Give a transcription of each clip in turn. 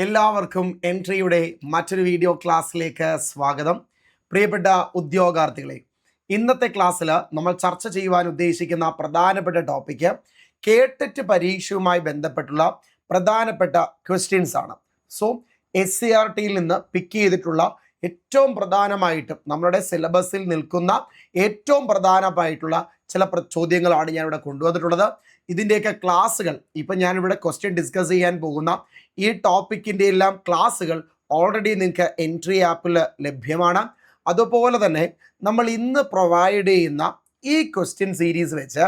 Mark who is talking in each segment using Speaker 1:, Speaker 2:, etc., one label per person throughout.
Speaker 1: എല്ലാവർക്കും എൻട്രിയുടെ മറ്റൊരു വീഡിയോ ക്ലാസ്സിലേക്ക് സ്വാഗതം. പ്രിയപ്പെട്ട ഉദ്യോഗാർത്ഥികളെ, ഇന്നത്തെ ക്ലാസ്സിൽ നമ്മൾ ചർച്ച ചെയ്യുവാൻ ഉദ്ദേശിക്കുന്ന പ്രധാനപ്പെട്ട ടോപ്പിക്ക് കേട്ടറ്റ് പരീക്ഷയുമായി ബന്ധപ്പെട്ടുള്ള പ്രധാനപ്പെട്ട ക്വസ്റ്റ്യൻസ് ആണ്. സോ SCRTയിൽ നിന്ന് പിക്ക് ചെയ്തിട്ടുള്ള ഏറ്റവും പ്രധാനമായിട്ടും നമ്മുടെ സിലബസിൽ നിൽക്കുന്ന ഏറ്റവും പ്രധാനമായിട്ടുള്ള ചില ചോദ്യങ്ങളാണ് ഞാനിവിടെ കൊണ്ടുവന്നിട്ടുള്ളത്. ഇതിൻ്റെയൊക്കെ ക്ലാസ്സുകൾ ഇപ്പം ഞാനിവിടെ ക്വസ്റ്റ്യൻ ഡിസ്കസ് ചെയ്യാൻ പോകുന്ന ഈ ടോപ്പിക്കിൻ്റെ എല്ലാം ക്ലാസ്സുകൾ ഓൾറെഡി നിങ്ങൾക്ക് എൻട്രി ആപ്പിൽ ലഭ്യമാണ്. അതുപോലെ തന്നെ നമ്മൾ ഇന്ന് പ്രൊവൈഡ് ചെയ്യുന്ന ഈ ക്വസ്റ്റ്യൻ സീരീസ് വെച്ച്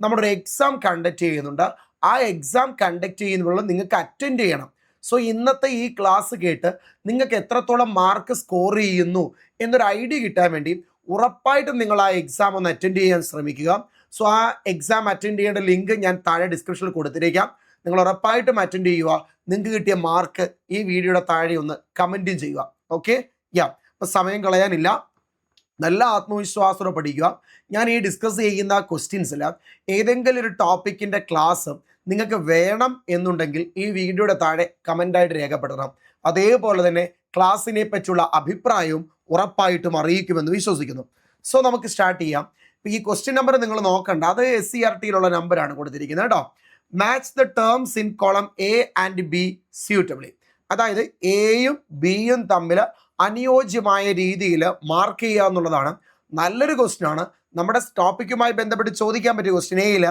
Speaker 1: നമ്മളൊരു എക്സാം കണ്ടക്ട് ചെയ്യുന്നുണ്ട്. ആ എക്സാം കണ്ടക്ട് ചെയ്യുമ്പോൾ നിങ്ങൾക്ക് അറ്റൻഡ് ചെയ്യണം. സോ ഇന്നത്തെ ഈ ക്ലാസ് കേട്ട് നിങ്ങൾക്ക് എത്രത്തോളം മാർക്ക് സ്കോർ ചെയ്യുന്നു എന്നൊരു ഐഡിയ കിട്ടാൻ വേണ്ടി ഉറപ്പായിട്ടും നിങ്ങൾ ആ എക്സാം ഒന്ന് അറ്റൻഡ് ചെയ്യാൻ ശ്രമിക്കുക. സോ ആ എക്സാം അറ്റൻഡ് ചെയ്യേണ്ട ലിങ്ക് ഞാൻ താഴെ ഡിസ്ക്രിപ്ഷനിൽ കൊടുത്തിരിക്കാം. നിങ്ങൾ ഉറപ്പായിട്ടും അറ്റൻഡ് ചെയ്യുക. നിങ്ങൾക്ക് കിട്ടിയ മാർക്ക് ഈ വീഡിയോയുടെ താഴെ ഒന്ന് കമൻറ്റും ചെയ്യുക. ഓക്കെ, അപ്പോൾ സമയം കളയാനില്ല, നല്ല ആത്മവിശ്വാസത്തോടെ പഠിക്കുക. ഞാൻ ഈ ഡിസ്കസ് ചെയ്യുന്ന ക്വസ്റ്റ്യൻസിൽ ഏതെങ്കിലും ഒരു ടോപ്പിക്കിൻ്റെ ക്ലാസ് നിങ്ങൾക്ക് വേണം എന്നുണ്ടെങ്കിൽ ഈ വീഡിയോയുടെ താഴെ കമൻ്റായിട്ട് രേഖപ്പെടുത്തണം. അതേപോലെ തന്നെ ക്ലാസ്സിനെ പറ്റിയുള്ള അഭിപ്രായവും ഉറപ്പായിട്ടും അറിയിക്കുമെന്ന് വിശ്വസിക്കുന്നു. സോ നമുക്ക് സ്റ്റാർട്ട് ചെയ്യാം. ഈ ക്വസ്റ്റ്യൻ നമ്പർ നിങ്ങൾ നോക്കണ്ട, അത് SCRTയിലുള്ള നമ്പറാണ് കൊടുത്തിരിക്കുന്നത് കേട്ടോ. Match the terms in column A and B suitably. അതായത് എയും ബിയും തമ്മിൽ അനുയോജ്യമായ രീതിയിൽ മാർക്ക് ചെയ്യുക എന്നുള്ളതാണ്. നല്ലൊരു ക്വസ്റ്റ്യൻ ആണ്. നമ്മുടെ ടോപ്പിക്കുമായി ബന്ധപ്പെട്ട് ചോദിക്കാൻ പറ്റിയ ക്വസ്റ്റ്യൻ. എയിൽ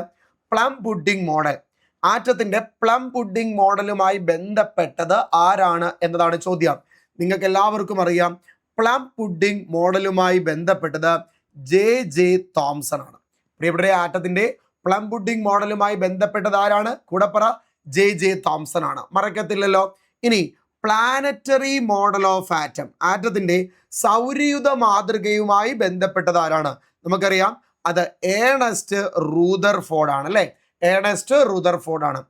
Speaker 1: പ്ലം പുഡിംഗ് മോഡൽ, ആറ്റത്തിൻ്റെ പ്ലം പുഡിംഗ് മോഡലുമായി ബന്ധപ്പെട്ടത് ആരാണ് എന്നതാണ് ചോദ്യം. നിങ്ങൾക്ക് എല്ലാവർക്കും അറിയാം, പ്ലം പുഡിംഗ് മോഡലുമായി ബന്ധപ്പെട്ടത് J.J. തോംസൺ ആണ്. പ്രിയപ്പെട്ട ആറ്റത്തിൻ്റെ പ്ലം പുഡിംഗ് മോഡലുമായി ബന്ധപ്പെട്ടത് ആരാണ്? കൂടപ്പറ J.J. തോംസൺ ആണ്, മറക്കത്തില്ലല്ലോ. ഇനി പ്ലാനറ്ററി മോഡൽ ഓഫ് ആറ്റം, ആറ്റത്തിൻ്റെ സൗരയുധ മാതൃകയുമായി ബന്ധപ്പെട്ടത് ആരാണ്? നമുക്കറിയാം, അത് ഏണസ്റ്റ് റൂദർഫോർഡ് ആണ് അല്ലേ. ഏണസ്റ്റ് റൂദർഫോർഡ് ആണ്.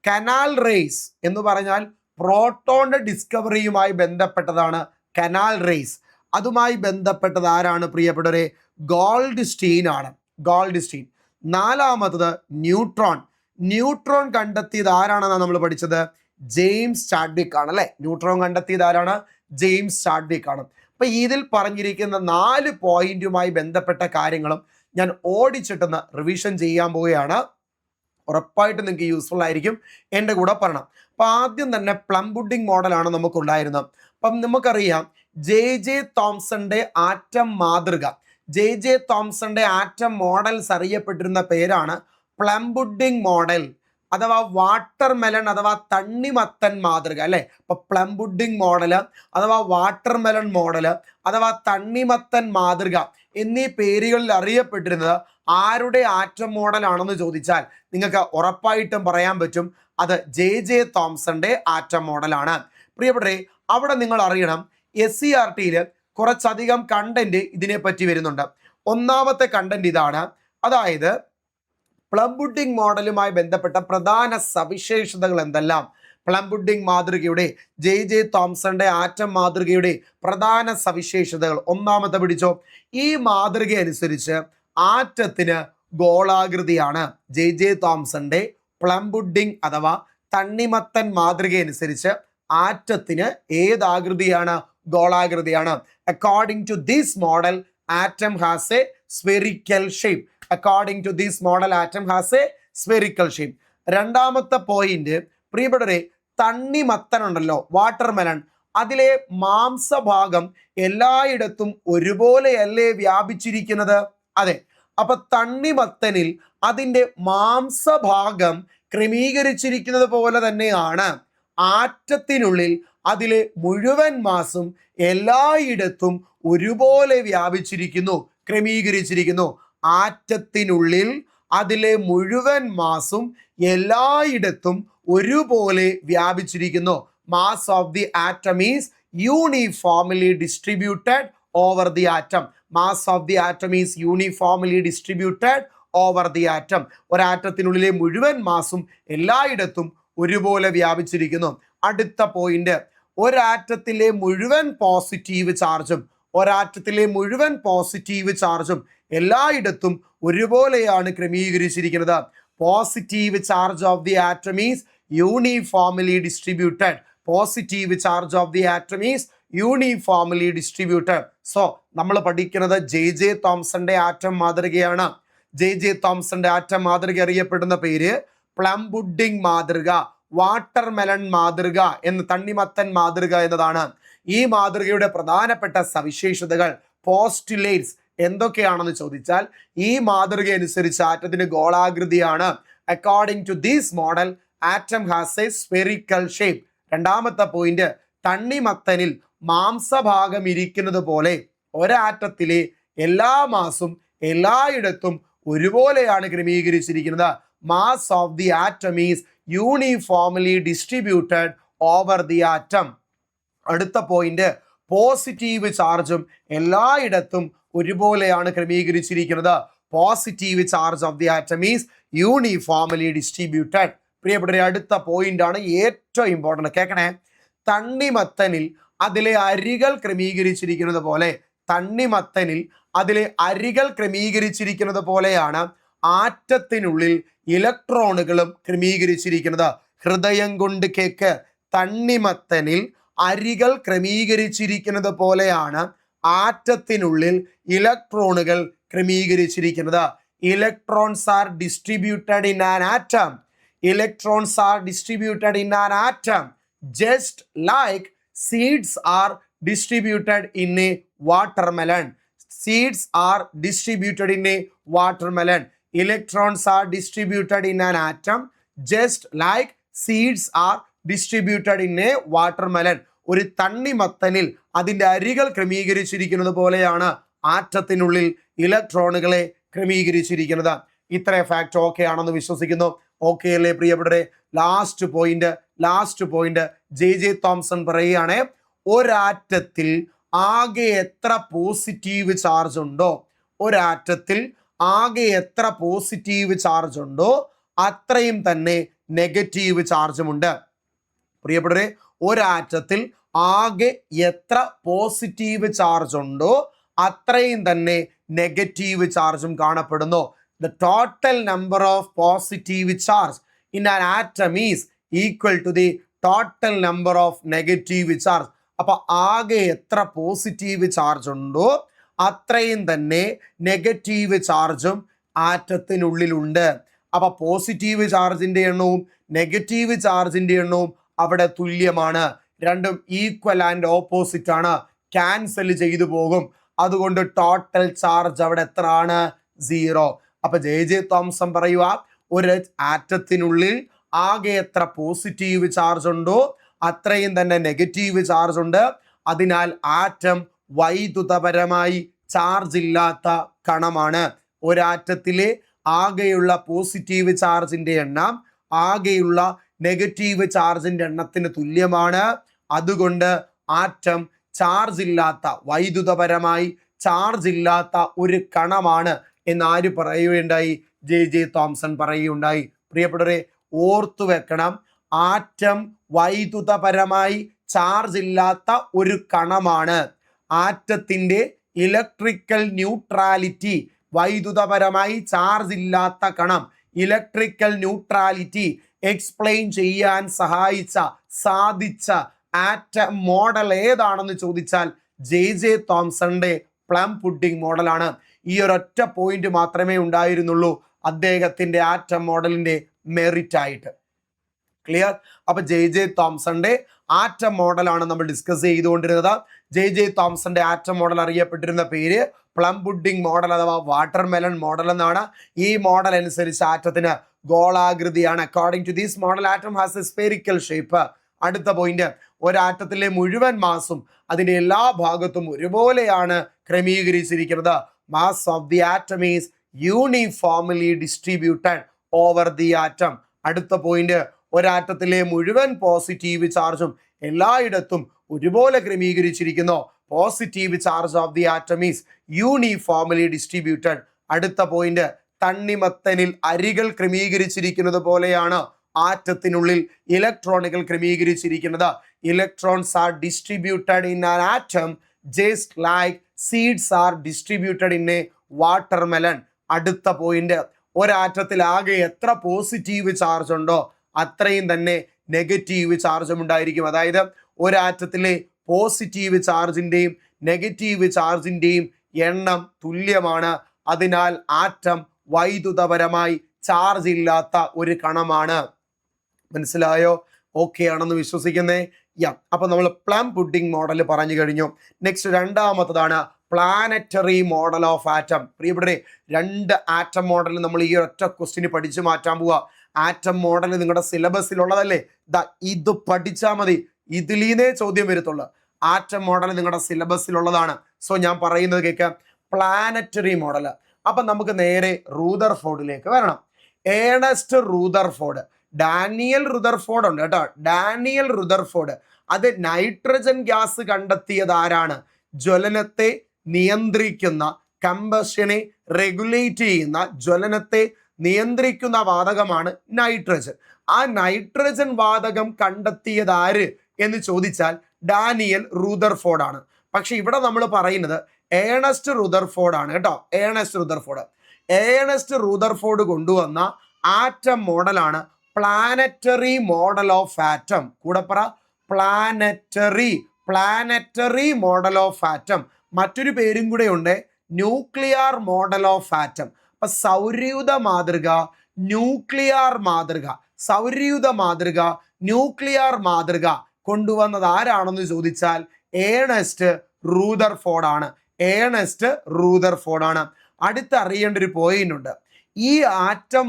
Speaker 1: കനാൽ റേസ് എന്ന് പറഞ്ഞാൽ പ്രോട്ടോണിന്റെ ഡിസ്കവറിയുമായി ബന്ധപ്പെട്ടതാണ് കനാൽ റേസ്. അതുമായി ബന്ധപ്പെട്ടത് ആരാണ് പ്രിയപ്പെട്ടവരെ? ഗോൾഡ് സ്റ്റീൻ ആണ്, ഗോൾഡ് സ്റ്റീൻ. നാലാമത്തത് ന്യൂട്രോൺ. ന്യൂട്രോൺ കണ്ടെത്തിയത് ആരാണെന്നാണ് നമ്മൾ പഠിച്ചത്? ജെയിംസ് ചാഡ്വിക് ആണ് അല്ലേ. ന്യൂട്രോൺ കണ്ടെത്തിയത് ആരാണ്? ജെയിംസ് ചാഡ്വിക് ആണ്. അപ്പൊ ഇതിൽ പറഞ്ഞിരിക്കുന്ന 4 പോയിന്റുമായി ബന്ധപ്പെട്ട കാര്യങ്ങളും ഞാൻ ഓടിച്ചിട്ടൊന്ന് റിവിഷൻ ചെയ്യാൻ പോവുകയാണ്. ഉറപ്പായിട്ടും നിങ്ങൾക്ക് യൂസ്ഫുൾ ആയിരിക്കും, എൻ്റെ കൂടെ പറയണം. അപ്പം ആദ്യം തന്നെ പ്ലം പുഡിംഗ് മോഡലാണ് നമുക്കുണ്ടായിരുന്നത്. അപ്പം നമുക്കറിയാം, J.J. തോംസന്റെ ആറ്റം മാതൃക, J.J. തോംസന്റെ ആറ്റം മോഡൽസ് അറിയപ്പെട്ടിരുന്ന പേരാണ് പ്ലം പുഡിംഗ് മോഡൽ അഥവാ വാട്ടർ മെലൺ അഥവാ തണ്ണിമത്തൻ മാതൃക അല്ലേ. അപ്പൊ പ്ലം പുഡിംഗ് മോഡല് അഥവാ വാട്ടർ മെലൺ മോഡല് അഥവാ തണ്ണിമത്തൻ മാതൃക എന്നീ പേരുകളിൽ അറിയപ്പെട്ടിരുന്നത് ആരുടെ ആറ്റം മോഡലാണെന്ന് ചോദിച്ചാൽ നിങ്ങൾക്ക് ഉറപ്പായിട്ടും പറയാൻ പറ്റും, അത് J.J. തോംസന്റെ ആറ്റം മോഡലാണ്. പ്രിയപ്പെട്ടവരെ, അവിടെ നിങ്ങൾ അറിയണം, SCRTയിൽ കുറച്ചധികം കണ്ടന്റ് ഇതിനെപ്പറ്റി വരുന്നുണ്ട്. ഒന്നാമത്തെ കണ്ടന്റ് ഇതാണ്, അതായത് പ്ലം പുഡിംഗ് മോഡലുമായി ബന്ധപ്പെട്ട പ്രധാന സവിശേഷതകൾ എന്തെല്ലാം, പ്ലം പുഡിംഗ് മാതൃകയുടെ J.J. തോംസന്റെ ആറ്റം മാതൃകയുടെ പ്രധാന സവിശേഷതകൾ. ഒന്നാമത്തെ പിടിച്ചോ, ഈ മാതൃക അനുസരിച്ച് ആറ്റത്തിന് ഗോളാകൃതിയാണ്. J.J. തോംസന്റെ പ്ലം പുഡിംഗ് അഥവാ തണ്ണിമത്തൻ മാതൃക അനുസരിച്ച് ആറ്റത്തിന് ഏതാകൃതിയാണ്? ഗോളാകൃതിയാണ്. According to this model atom has a spherical shape. According to this model atom has a spherical shape. രണ്ടാമത്തെ പോയിന്റ്, പ്രിയപ്പെട്ടവരെ, തണ്ണിമത്തൻ ഉണ്ടല്ലോ, വാട്ടർ മെലൺ, അതിലെ മാംസഭാഗം എല്ലായിടത്തും ഒരുപോലെയല്ലേ വ്യാപിച്ചിരിക്കുന്നത്? അതെ. അപ്പൊ തണ്ണിമത്തനിൽ അതിൻ്റെ മാംസഭാഗം ക്രമീകരിച്ചിരിക്കുന്നത് പോലെ തന്നെയാണ് ആറ്റത്തിനുള്ളിൽ അതിലെ മുഴുവൻ മാസും എല്ലായിടത്തും ഒരുപോലെ വ്യാപിച്ചിരിക്കുന്നു, ക്രമീകരിച്ചിരിക്കുന്നു. ആറ്റത്തിനുള്ളിൽ അതിലെ മുഴുവൻ മാസും എല്ലായിടത്തും ഒരുപോലെ വ്യാപിച്ചിരിക്കുന്നു. Mass of the atom is uniformly distributed over the atom. Mass of the atom is uniformly distributed over the atom. ഒരാറ്റത്തിനുള്ളിലെ മുഴുവൻ മാസും എല്ലായിടത്തും ഒരുപോലെ വ്യാപിച്ചിരിക്കുന്നു. അടുത്ത പോയിന്റ്, ഒരാറ്റത്തിലെ മുഴുവൻ പോസിറ്റീവ് ചാർജും എല്ലായിടത്തും ഒരുപോലെയാണ് ക്രമീകരിച്ചിരിക്കുന്നത്. Positive charge of the atom is uniformly distributed. Positive charge of the atom is uniformly distributed. So നമ്മൾ പഠിക്കുന്നത് ജെ തോംസന്റെ ആറ്റം മാതൃകയാണ്. ജെ തോംസന്റെ ആറ്റം മാതൃക അറിയപ്പെടുന്ന പേര് പ്ലം പുഡിംഗ് മാതൃക, വാട്ടർമെലൺ മാതൃക എന്ന്, തണ്ണിമത്തൻ മാതൃക എന്നതാണ്. ഈ മാതൃകയുടെ പ്രധാനപ്പെട്ട സവിശേഷതകൾ, പോസ്റ്റുലേറ്റ്സ് എന്തൊക്കെയാണെന്ന് ചോദിച്ചാൽ, ഈ മാതൃക അനുസരിച്ച് ആറ്റത്തിന് ഗോളാകൃതിയാണ്. According to this model atom has a spherical shape. രണ്ടാമത്തെ പോയിന്റ്, തണ്ണിമത്തനിൽ മാംസഭാഗം ഇരിക്കുന്നത് പോലെ ഒരാറ്റത്തിലെ എല്ലാ മാസും എല്ലായിടത്തും ഒരുപോലെയാണ് ക്രമീകരിച്ചിരിക്കുന്നത്. Mass of the atom is uniformly distributed over the atom. അടുത്ത പോയിന്റ്, പോസിറ്റീവ് ചാർജും എല്ലായിടത്തും ഒരുപോലെയാണ് ക്രമീകരിച്ചിരിക്കുന്നത്. Positive charge of the atom is uniformly distributed. പ്രിയപ്പെട്ടവരെ, അടുത്ത പോയിന്റ് ആണ് ഏറ്റവും ഇമ്പോർട്ടൻറ്റ്, കേൾക്കണേ. തണ്ണിമത്തനിൽ അതിലെ അരികൾ ക്രമീകരിച്ചിരിക്കുന്നത് പോലെ, തണ്ണിമത്തനിൽ അതിലെ അരികൾ ക്രമീകരിച്ചിരിക്കുന്നത് പോലെയാണ് ആറ്റത്തിനുള്ളിൽ ഇലക്ട്രോണുകളും ക്രമീകരിച്ചിരിക്കുന്നത്. ഹൃദയം കൊണ്ട് കേക്ക്. തണ്ണിമത്തനിൽ അരികൾ ക്രമീകരിച്ചിരിക്കുന്നത് പോലെയാണ് ആറ്റത്തിനുള്ളിൽ ഇലക്ട്രോണുകൾ ക്രമീകരിച്ചിരിക്കുന്നത്. Electrons are distributed in an atom. Electrons are distributed in an atom just like seeds are distributed in a watermelon. Seeds are distributed in a watermelon. Electrons are distributed in an atom just like seeds are distributed in a watermelon. ഒരു തണ്ണിമത്തനിൽ അതിൻ്റെ അരികൾ ക്രമീകരിച്ചിരിക്കുന്നത് പോലെയാണ് ആറ്റത്തിനുള്ളിൽ ഇലക്ട്രോണുകളെ ക്രമീകരിച്ചിരിക്കുന്നത്. ഇത്രയും fact okay ആണെന്ന് വിശ്വസിക്കുന്നു. Okay അല്ലേ പ്രിയപ്പെട്ടവരെ? ലാസ്റ്റ് പോയിന്റ് ജെ തോംസൺ പറയുകയാണ്, ഒരാറ്റത്തിൽ ആകെ എത്ര പോസിറ്റീവ് ചാർജ് ഉണ്ടോ, ഒരാറ്റത്തിൽ ആകെ എത്ര പോസിറ്റീവ് ചാർജ് ഉണ്ടോ അത്രയും തന്നെ നെഗറ്റീവ് ചാർജുമുണ്ട്. പ്രിയപ്പെട്ടവരെ, ഒരാറ്റത്തിൽ ആകെ എത്ര പോസിറ്റീവ് ചാർജ് ഉണ്ടോ അത്രയും തന്നെ നെഗറ്റീവ് ചാർജും കാണപ്പെടുന്നു. The total number of positive charge in an atom is equal to the total number of negative charge. അപ്പൊ ആകെ എത്ര പോസിറ്റീവ് ചാർജ് ഉണ്ടോ അത്രയും തന്നെ നെഗറ്റീവ് ചാർജും ആറ്റത്തിനുള്ളിലുണ്ട്. അപ്പൊ പോസിറ്റീവ് ചാർജിന്റെ എണ്ണവും നെഗറ്റീവ് ചാർജിന്റെ എണ്ണവും അവിടെ തുല്യമാണ്. രണ്ടും ഈക്വൽ ആൻഡ് ഓപ്പോസിറ്റ് ആണ്, ക്യാൻസൽ ചെയ്തു പോകും. അതുകൊണ്ട് ടോട്ടൽ ചാർജ് അവിടെ എത്ര ആണ്? 0. അപ്പൊ ജെ തോംസൺ പറയുക, ഒരു ആറ്റത്തിനുള്ളിൽ ആകെ എത്ര പോസിറ്റീവ് ചാർജ് ഉണ്ടോ അത്രയും തന്നെ നെഗറ്റീവ് ചാർജ് ഉണ്ട്. അതിനാൽ ആറ്റം വൈദ്യുതപരമായി ചാർജ് ഇല്ലാത്ത കണമാണ്. ഒരാറ്റത്തിലെ ആകെയുള്ള പോസിറ്റീവ് ചാർജിന്റെ എണ്ണം ആകെയുള്ള നെഗറ്റീവ് ചാർജിന്റെ എണ്ണത്തിന് തുല്യമാണ്. അതുകൊണ്ട് ആറ്റം ചാർജ് ഇല്ലാത്ത, വൈദ്യുതപരമായി ചാർജ് ഇല്ലാത്ത ഒരു കണമാണ് എന്നാര് പറയുകയുണ്ടായി? ജെ തോംസൺ പറയുകയുണ്ടായി. പ്രിയപ്പെട്ടവരെ, ഓർത്തു വെക്കണം, ആറ്റം വൈദ്യുതപരമായി ചാർജ് ഇല്ലാത്ത ഒരു കണമാണ്. ആറ്റത്തിന്റെ ഇലക്ട്രിക്കൽ ന്യൂട്രാലിറ്റി, വൈദ്യുതപരമായി ചാർജ് ഇല്ലാത്ത കണം, ഇലക്ട്രിക്കൽ ന്യൂട്രാലിറ്റി എക്സ്പ്ലെയിൻ ചെയ്യാൻ സാധിച്ച ആറ്റം മോഡൽ ഏതാണെന്ന് ചോദിച്ചാൽ ജെ തോംസന്റെ പ്ലം പുഡിംഗ് മോഡലാണ്. ഈ ഒരൊറ്റ പോയിന്റ് മാത്രമേ ഉണ്ടായിരുന്നുള്ളൂ അദ്ദേഹത്തിന്റെ ആറ്റം മോഡലിന്റെ മെറിറ്റ് ആയിട്ട്. ക്ലിയർ? അപ്പൊ ജെ തോംസന്റെ ആറ്റം മോഡലാണ് നമ്മൾ ഡിസ്കസ് ചെയ്തുകൊണ്ടിരുന്നത്. ജെ തോംസന്റെ ആറ്റം മോഡൽ അറിയപ്പെട്ടിരുന്ന പേര് പ്ലം പുഡിംഗ് മോഡൽ അഥവാ വാട്ടർമെലൺ മോഡൽ എന്നാണ്. ഈ മോഡൽ അനുസരിച്ച് ആറ്റത്തിന് ഗോളാകൃതിയാണ്. According to this model atom has a spherical shape. അടുത്ത പോയിന്റ്, ഒരാറ്റത്തിലെ മുഴുവൻ മാസും അതിന്റെ എല്ലാ ഭാഗത്തും ഒരുപോലെയാണ് ക്രമീകരിച്ചിരിക്കുന്നത്. Mass of the atom is uniformly distributed over the atom. അടുത്ത പോയിന്റ്, ഒരാറ്റത്തിലെ മുഴുവൻ പോസിറ്റീവ് ചാർജും എല്ലായിടത്തും ഒരുപോലെ ക്രമീകരിച്ചിരിക്കുന്നു. Positive charge of the atom is uniformly distributed. അടുത്ത പോയിന്റ്, തണ്ണിമത്തനിൽ അരികൾ ക്രമീകരിച്ചിരിക്കുന്നത് പോലെയാണ് ആറ്റത്തിനുള്ളിൽ ഇലക്ട്രോണുകൾ ക്രമീകരിച്ചിരിക്കുന്നത്. Electrons are distributed in an atom just like seeds are distributed in A watermelon. അടുത്ത പോയിന്റ്, ഒരാറ്റത്തിൽ ആകെ എത്ര പോസിറ്റീവ് ചാർജ് ഉണ്ടോ അത്രയും തന്നെ നെഗറ്റീവ് ചാർജും ഉണ്ടായിരിക്കും. അതായത് ഒരു ആറ്റത്തിലെ പോസിറ്റീവ് ചാർജിൻ്റെയും നെഗറ്റീവ് ചാർജിൻ്റെയും എണ്ണം തുല്യമാണ്. അതിനാൽ ആറ്റം വൈദ്യുതപരമായി ചാർജ് ഇല്ലാത്ത ഒരു കണമാണ്. മനസ്സിലായോ? ഓക്കെ ആണെന്ന് വിശ്വസിക്കുന്നേ. അപ്പൊ നമ്മൾ പ്ലം പുഡിംഗ് മോഡൽ പറഞ്ഞു കഴിഞ്ഞു. നെക്സ്റ്റ് രണ്ടാമത്തതാണ് പ്ലാനറ്ററി മോഡൽ ഓഫ് ആറ്റം. പ്രിയപ്പെട്ടവരെ, 2 ആറ്റം മോഡൽ നമ്മൾ ഈ ഒറ്റ ക്വസ്റ്റിന് പഠിച്ചു മാറ്റാൻ പോവാ. ആറ്റം മോഡൽ നിങ്ങളുടെ സിലബസിലുള്ളതല്ലേ? ഇത് പഠിച്ചാൽ മതി, ഇതിലീന്നേ ചോദ്യം വരത്തുള്ളൂ. ആറ്റം മോഡൽ നിങ്ങളുടെ സിലബസിലുള്ളതാണ്. സോ ഞാൻ പറയുന്നത് കേൾക്കാം, പ്ലാനറ്ററി മോഡൽ. അപ്പൊ നമുക്ക് നേരെ റൂദർഫോർഡിലേക്ക് വരണം. ഏണസ്റ്റ് റൂദർഫോർഡ്, ഡാനിയൽ റുദർഫോർഡ് ഉണ്ട് കേട്ടോ. ഡാനിയൽ റുദർഫോർഡ് അത് നൈട്രജൻ ഗ്യാസ് കണ്ടെത്തിയത് ആരാണ്? ജ്വലനത്തെ നിയന്ത്രിക്കുന്ന, കമ്പഷനെ റെഗുലേറ്റ് ചെയ്യുന്ന, ജ്വലനത്തെ നിയന്ത്രിക്കുന്ന വാതകമാണ് നൈട്രജൻ. ആ നൈട്രജൻ വാതകം കണ്ടെത്തിയത് ആര് എന്ന് ചോദിച്ചാൽ ഡാനിയൽ റുദർഫോർഡ് ആണ്. പക്ഷെ ഇവിടെ നമ്മൾ പറയുന്നത് ഏണസ്റ്റ് റുദർഫോർഡ് ആണ് കേട്ടോ. ഏണസ്റ്റ് റുദർഫോർഡ് കൊണ്ടുവന്ന ആറ്റം മോഡലാണ് പ്ലാനറ്ററി മോഡൽ ഓഫ് ആറ്റം. കൂടെ പറ, പ്ലാനറ്ററി മോഡൽ ഓഫ് ആറ്റം. മറ്റൊരു പേരും കൂടെ ഉണ്ട്, ന്യൂക്ലിയർ മോഡൽ ഓഫ് ആറ്റം. അപ്പൊ സൗരയൂഥ മാതൃക, ന്യൂക്ലിയർ മാതൃക കൊണ്ടുവന്നത് ആരാണെന്ന് ചോദിച്ചാൽ ഏണസ്റ്റ് റൂദർഫോർഡ് ആണ്. അടുത്തറിയേണ്ട ഒരു പോയിന്റ് ഉണ്ട്. ഈ ആറ്റം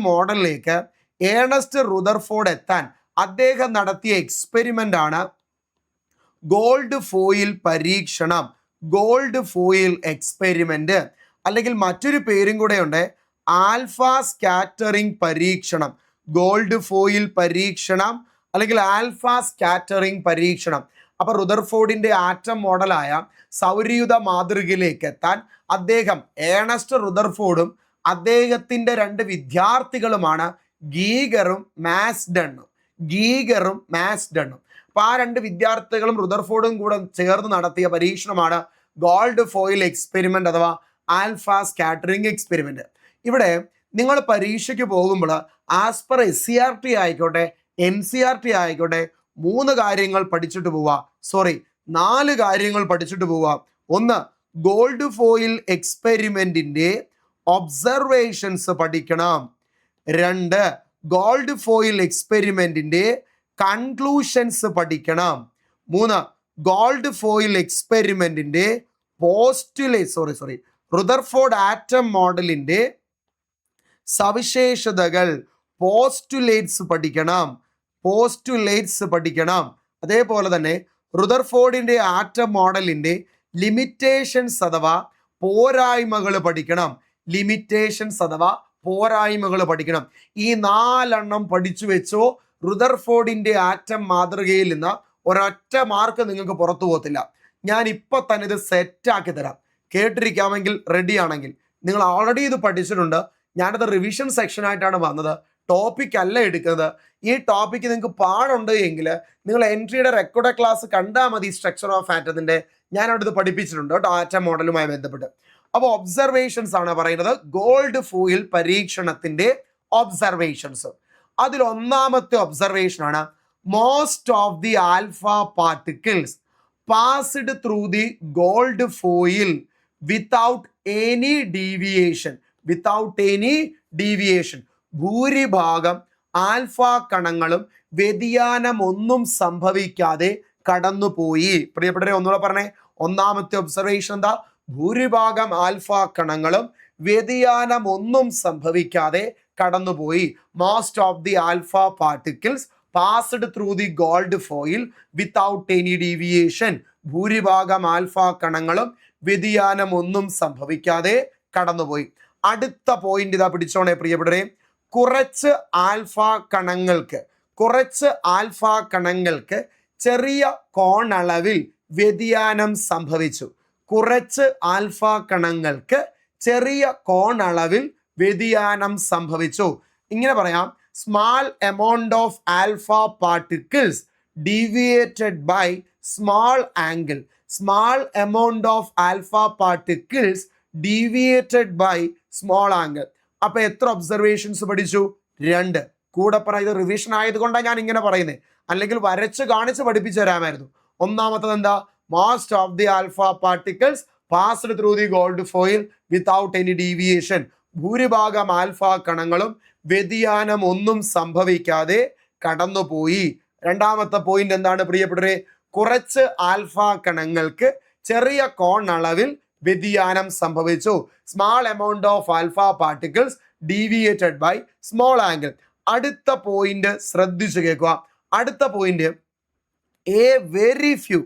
Speaker 1: മോഡലിലേക്ക് ഏണസ്റ്റ് റുദർഫോർഡ് എത്താൻ അദ്ദേഹം നടത്തിയ എക്സ്പെരിമെന്റ് ആണ് ഗോൾഡ് ഫോയിൽ പരീക്ഷണം. ഗോൾഡ് ഫോയിൽ എക്സ്പെരിമെന്റ്, അല്ലെങ്കിൽ മറ്റൊരു പേരും കൂടെ ഉണ്ട്, ആൽഫ സ്കാറ്ററിംഗ് പരീക്ഷണം. ഗോൾഡ് ഫോയിൽ പരീക്ഷണം അല്ലെങ്കിൽ ആൽഫ സ്കാറ്ററിംഗ് പരീക്ഷണം. അപ്പൊ റുദർഫോർഡിന്റെ ആറ്റം മോഡലായ സൗരയൂഥ മാതൃകയിലേക്ക് എത്താൻ അദ്ദേഹം, ഏണസ്റ്റ് റുദർഫോർഡും അദ്ദേഹത്തിന്റെ 2 വിദ്യാർത്ഥികളുമാണ് ഗീഗറും മാസ്ഡണ്ണും. അപ്പൊ ആ 2 വിദ്യാർത്ഥികളും റുദർഫോർഡും കൂടെ ചേർന്ന് നടത്തിയ പരീക്ഷണമാണ് ഗോൾഡ് ഫോയിൽ എക്സ്പെരിമെന്റ് അഥവാ ആൽഫ സ്കാറ്ററിംഗ് എക്സ്പെരിമെന്റ്. ഇവിടെ നിങ്ങൾ പരീക്ഷയ്ക്ക് പോകുമ്പോൾ ആസ് പെർ SCERT ആയിക്കോട്ടെ NCERT ആയിക്കോട്ടെ 3 കാര്യങ്ങൾ പഠിച്ചിട്ട് പോവാ. 4 കാര്യങ്ങൾ പഠിച്ചിട്ട് പോവാ. ഒന്ന്, ഗോൾഡ് ഫോയിൽ എക്സ്പെരിമെന്റിന്റെ ഒബ്സർവേഷൻസ് പഠിക്കണം. 2, ഗോൾഡ് ഫോയിൽ എക്സ്പെരിമെന്റിന്റെ കൺക്ലൂഷൻസ് പഠിക്കണം. 3, ഗോൾഡ് ഫോയിൽ എക്സ്പെരിമെന്റിന്റെ റുദർഫോർഡ് ആറ്റം മോഡലിന്റെ സവിശേഷതകൾ, പോസ്റ്റുലേറ്റ്സ് പഠിക്കണം. അതേപോലെ തന്നെ റുദർഫോർഡിന്റെ ആറ്റം മോഡലിന്റെ ലിമിറ്റേഷൻസ് അഥവാ പോരായ്മകൾ പഠിക്കണം. ഈ 4 പഠിച്ചു വെച്ചോ. റുദർഫോർഡിന്റെ ആറ്റം മാതൃകയിൽ നിന്ന് ഒരൊറ്റ മാർക്ക് നിങ്ങൾക്ക് പുറത്തു പോകത്തില്ല. ഞാൻ ഇപ്പൊ തന്നെ ഇത് സെറ്റാക്കി തരാം. കേട്ടിരിക്കാമെങ്കിൽ, റെഡി ആണെങ്കിൽ. നിങ്ങൾ ഓൾറെഡി ഇത് പഠിച്ചിട്ടുണ്ട്. ഞാനത് റിവിഷൻ സെക്ഷൻ ആയിട്ടാണ് വന്നത്, ടോപ്പിക് അല്ല എടുക്കുന്നത്. ഈ ടോപ്പിക്ക് നിങ്ങൾക്ക് പാടുണ്ട് എങ്കിൽ നിങ്ങൾ എൻട്രിയുടെ റെക്കോർഡ് ക്ലാസ് കണ്ടാൽ മതി. സ്ട്രക്ചർ ഓഫ് ആറ്റത്തിന്റെ ഞാൻ അവിടെ ഇത് പഠിപ്പിച്ചിട്ടുണ്ട് കേട്ടോ, ആറ്റം മോഡലുമായി ബന്ധപ്പെട്ട്. അപ്പോൾ ഒബ്സർവേഷൻസ് ആണ് പറയുന്നത്, ഗോൾഡ് ഫോയിൽ പരീക്ഷണത്തിന്റെ ഒബ്സർവേഷൻസ്. അതിൽ ഒന്നാമത്തെ ഒബ്സർവേഷൻ ആണ് most of the alpha particles passed through the gold foil without any deviation. ഭൂരിഭാഗം ആൽഫ കണങ്ങളും വ്യതിയാനമൊന്നും സംഭവിക്കാതെ കടന്നുപോയി. പ്രിയപ്പെട്ടവരെ, ഒന്നുകൂടെ പറഞ്ഞേ. ഒന്നാമത്തെ ഒബ്സർവേഷൻ എന്താ? ഭൂരിഭാഗം ആൽഫ കണങ്ങളും വ്യതിയാനമൊന്നും സംഭവിക്കാതെ കടന്നുപോയി. Most of the alpha particles passed through the gold foil without any deviation. ഭൂരിഭാഗം ആൽഫ കണങ്ങളും വ്യതിയാനമൊന്നും സംഭവിക്കാതെ കടന്നുപോയി. അടുത്ത പോയിന്റ് ഇതാ പിടിച്ചോണേ പ്രിയപ്പെട്ടവരെ. കുറച്ച് ആൽഫ കണങ്ങൾക്ക് ചെറിയ കോണളവിൽ വ്യതിയാനം സംഭവിച്ചു. ഇങ്ങനെ പറയാം, small amount of alpha particles deviated by small angle. അപ്പൊ എത്ര ഒബ്സർവേഷൻസ് പഠിച്ചു? 2. കൂടെ പറ, ഇത് റിവിഷൻ ആയതുകൊണ്ടാണ് ഞാൻ ഇങ്ങനെ പറയുന്നത്, അല്ലെങ്കിൽ വരച്ച് കാണിച്ച് പഠിപ്പിച്ചു തരാമായിരുന്നു. ഒന്നാമത്തത് എന്താ? Most of the alpha particles passed through the gold foil without any deviation. ഭൂരിഭാഗം ആൽഫ കണങ്ങളും വ്യതിയാനം ഒന്നും സംഭവിക്കാതെ കടന്നുപോയി. രണ്ടാമത്തെ പോയിന്റ് എന്താണ് പ്രിയപ്പെട്ടവരെ? കുറച്ച് ആൽഫ കണങ്ങൾക്ക് ചെറിയ കോൺ അളവിൽ വ്യതിയാനം സംഭവിച്ചു. Small amount of alpha particles deviated by small angle. അടുത്ത പോയിന്റ് ശ്രദ്ധിച്ചു കേൾക്കുക. അടുത്ത പോയിന്റ് എ വെരി ഫ്യൂ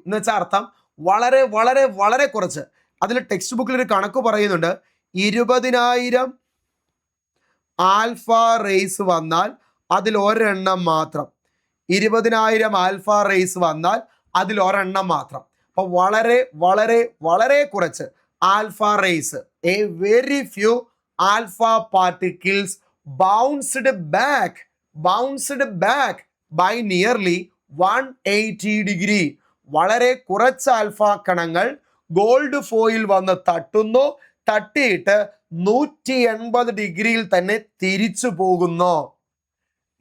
Speaker 1: എന്ന് വെച്ചാൽ അർത്ഥം വളരെ വളരെ വളരെ കുറച്ച്. അതിൽ ടെക്സ്റ്റ് ബുക്കിൽ ഒരു കണക്ക് പറയുന്നുണ്ട്, 20,000 ആൽഫ റേസ് വന്നാൽ അതിൽ ഒരെണ്ണം മാത്രം. 20,000 ആൽഫ റേസ് വന്നാൽ അതിൽ ഒരെണ്ണം മാത്രം. അപ്പൊ വളരെ വളരെ വളരെ കുറച്ച് alpha rays, a very few alpha particles bounced back by nearly 180 degree. വളരെ കുറച്ച് ആൽഫ കണങ്ങൾ ഗോൾഡ് ഫോയിൽ വന്ന് തട്ടുന്നു, തട്ടിയിട്ട് 180 ഡിഗ്രിയിൽ തന്നെ തിരിച്ചു പോകുന്നു.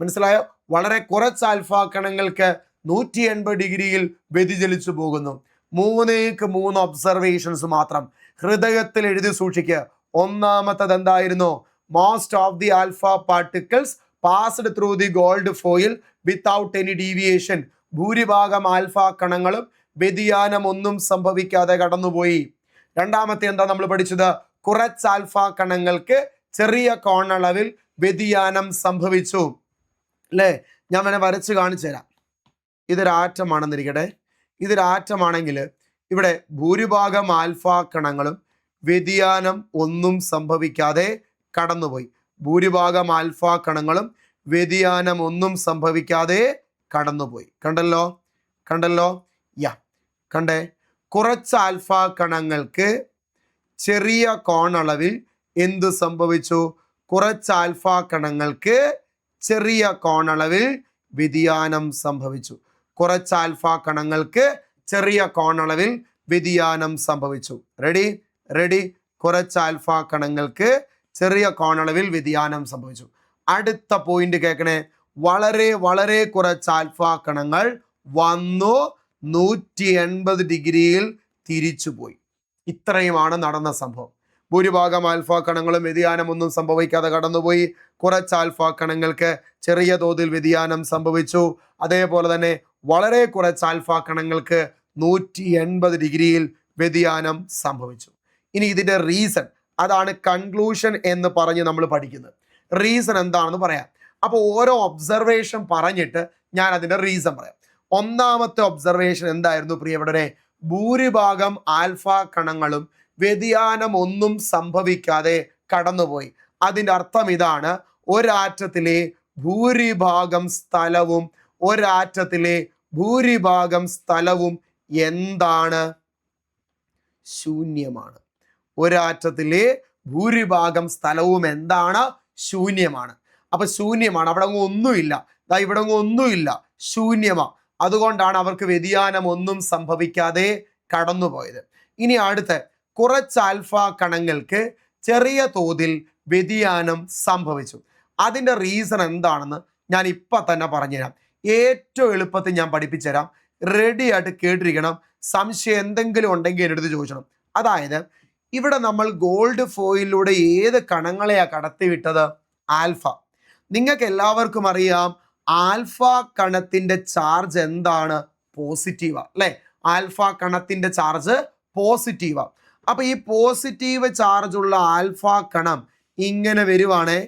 Speaker 1: മനസ്സിലായോ? വളരെ കുറച്ച് ആൽഫ കണങ്ങൾക്ക് 180 ഡിഗ്രിയിൽ വ്യതിചലിച്ചു പോകുന്നു. 3 ഒബ്സർവേഷൻസ് മാത്രം ഹൃദയത്തിൽ എഴുതി സൂക്ഷിക്കുക. ഒന്നാമത്തത് എന്തായിരുന്നു? Most of the alpha particles passed through the gold foil without any deviation. ഭൂരിഭാഗം ആൽഫ കണങ്ങളും വ്യതിയാനം ഒന്നും സംഭവിക്കാതെ കടന്നുപോയി. രണ്ടാമത്തെ എന്താ നമ്മൾ പഠിച്ചത്? കുറച്ച് ആൽഫ കണങ്ങൾക്ക് ചെറിയ കോണളവിൽ വ്യതിയാനം സംഭവിച്ചു. അല്ലേ? ഞാൻ വേണേ വരച്ച് കാണിച്ചു തരാം. ഇതൊരു ആറ്റമാണെന്നിരിക്കട്ടെ. ഇതൊരു ആറ്റമാണെങ്കിൽ ഇവിടെ ഭൂരിഭാഗം ആൽഫ കണങ്ങളും വ്യതിയാനം ഒന്നും സംഭവിക്കാതെ കടന്നുപോയി. ഭൂരിഭാഗം ആൽഫ കണങ്ങളും വ്യതിയാനം ഒന്നും സംഭവിക്കാതെ കടന്നുപോയി. കണ്ടല്ലോ? യാ, കണ്ടേ? കുറച്ച് ആൽഫ കണങ്ങൾക്ക് ചെറിയ കോണളവിൽ എന്ത് സംഭവിച്ചു? കുറച്ച് ആൽഫ കണങ്ങൾക്ക് ചെറിയ കോണളവിൽ വ്യതിയാനം സംഭവിച്ചു. കുറച്ച് ആൽഫ കണങ്ങൾക്ക് ചെറിയ കോണളവിൽ വ്യതിയാനം സംഭവിച്ചു. റെഡി? കുറച്ച് ആൽഫ കണങ്ങൾക്ക് ചെറിയ കോണളവിൽ വ്യതിയാനം സംഭവിച്ചു. അടുത്ത പോയിന്റ് കേൾക്കണേ. വളരെ വളരെ കുറച്ച് ആൽഫ കണങ്ങൾ വന്നു 180 ഡിഗ്രിയിൽ തിരിച്ചുപോയി. ഇത്രയുമാണ് നടന്ന സംഭവം. ഭൂരിഭാഗം ആൽഫ കണങ്ങളും വ്യതിയാനം ഒന്നും സംഭവിക്കാതെ കടന്നുപോയി. കുറച്ച് ആൽഫ കണങ്ങൾക്ക് ചെറിയ തോതിൽ വ്യതിയാനം സംഭവിച്ചു. അതേപോലെ തന്നെ വളരെ കുറച്ച് ആൽഫ കണങ്ങൾക്ക് 180 ഡിഗ്രിയിൽ വ്യതിയാനം സംഭവിച്ചു. ഇനി ഇതിന്റെ റീസൺ, അതാണ് കൺക്ലൂഷൻ എന്ന് പറഞ്ഞ് നമ്മൾ പഠിക്കുന്നത്. റീസൺ എന്താണെന്ന് പറയാം. അപ്പോൾ ഓരോ ഒബ്സർവേഷൻ പറഞ്ഞിട്ട് ഞാൻ അതിന്റെ റീസൺ പറയാം. ഒന്നാമത്തെ ഒബ്സർവേഷൻ എന്തായിരുന്നു പ്രിയപ്പെട്ടവരെ? ഭൂരിഭാഗം ആൽഫ കണങ്ങളും വ്യതിയാനം ഒന്നും സംഭവിക്കാതെ കടന്നുപോയി. അതിൻ്റെ അർത്ഥം ഇതാണ്, ഒരാറ്റത്തിലെ ഭൂരിഭാഗം സ്ഥലവും എന്താണ്? ശൂന്യമാണ്. ഒരാറ്റത്തിലെ ഭൂരിഭാഗം സ്ഥലവും എന്താണ്? ശൂന്യമാണ്. അപ്പൊ ശൂന്യമാണ്. അവിടെ അങ്ങ് ഒന്നുമില്ല, ഇവിടെ അങ്ങ് ഒന്നുമില്ല, ശൂന്യമാ. അതുകൊണ്ടാണ് അവർക്ക് വ്യതിയാനം ഒന്നും സംഭവിക്കാതെ കടന്നുപോയത്. ഇനി അടുത്ത, കുറച്ച് ആൽഫ കണങ്ങൾക്ക് ചെറിയ തോതിൽ വ്യതിയാനം സംഭവിച്ചു. അതിൻ്റെ റീസൺ എന്താണെന്ന് ഞാൻ ഇപ്പം തന്നെ പറഞ്ഞുതരാം. ഏറ്റവും എളുപ്പത്തിൽ ഞാൻ പഠിപ്പിച്ചു തരാം. റെഡി ആയിട്ട് കേട്ടിരിക്കണം. സംശയം എന്തെങ്കിലും ഉണ്ടെങ്കിൽ എൻ്റെ അടുത്ത് ചോദിക്കണം. അതായത് ഇവിടെ നമ്മൾ ഗോൾഡ് ഫോയിലൂടെ ഏത് കണങ്ങളെയാ കടത്തിവിട്ടത്? ആൽഫ. നിങ്ങൾക്ക് എല്ലാവർക്കും അറിയാം ആൽഫ കണത്തിന്റെ ചാർജ് എന്താണ്? പോസിറ്റീവാ, അല്ലെ? ആൽഫ കണത്തിന്റെ ചാർജ് പോസിറ്റീവാ. അപ്പൊ ഈ പോസിറ്റീവ് ചാർജ് ഉള്ള ആൽഫ കണം ഇങ്ങനെ വരുവാണേ.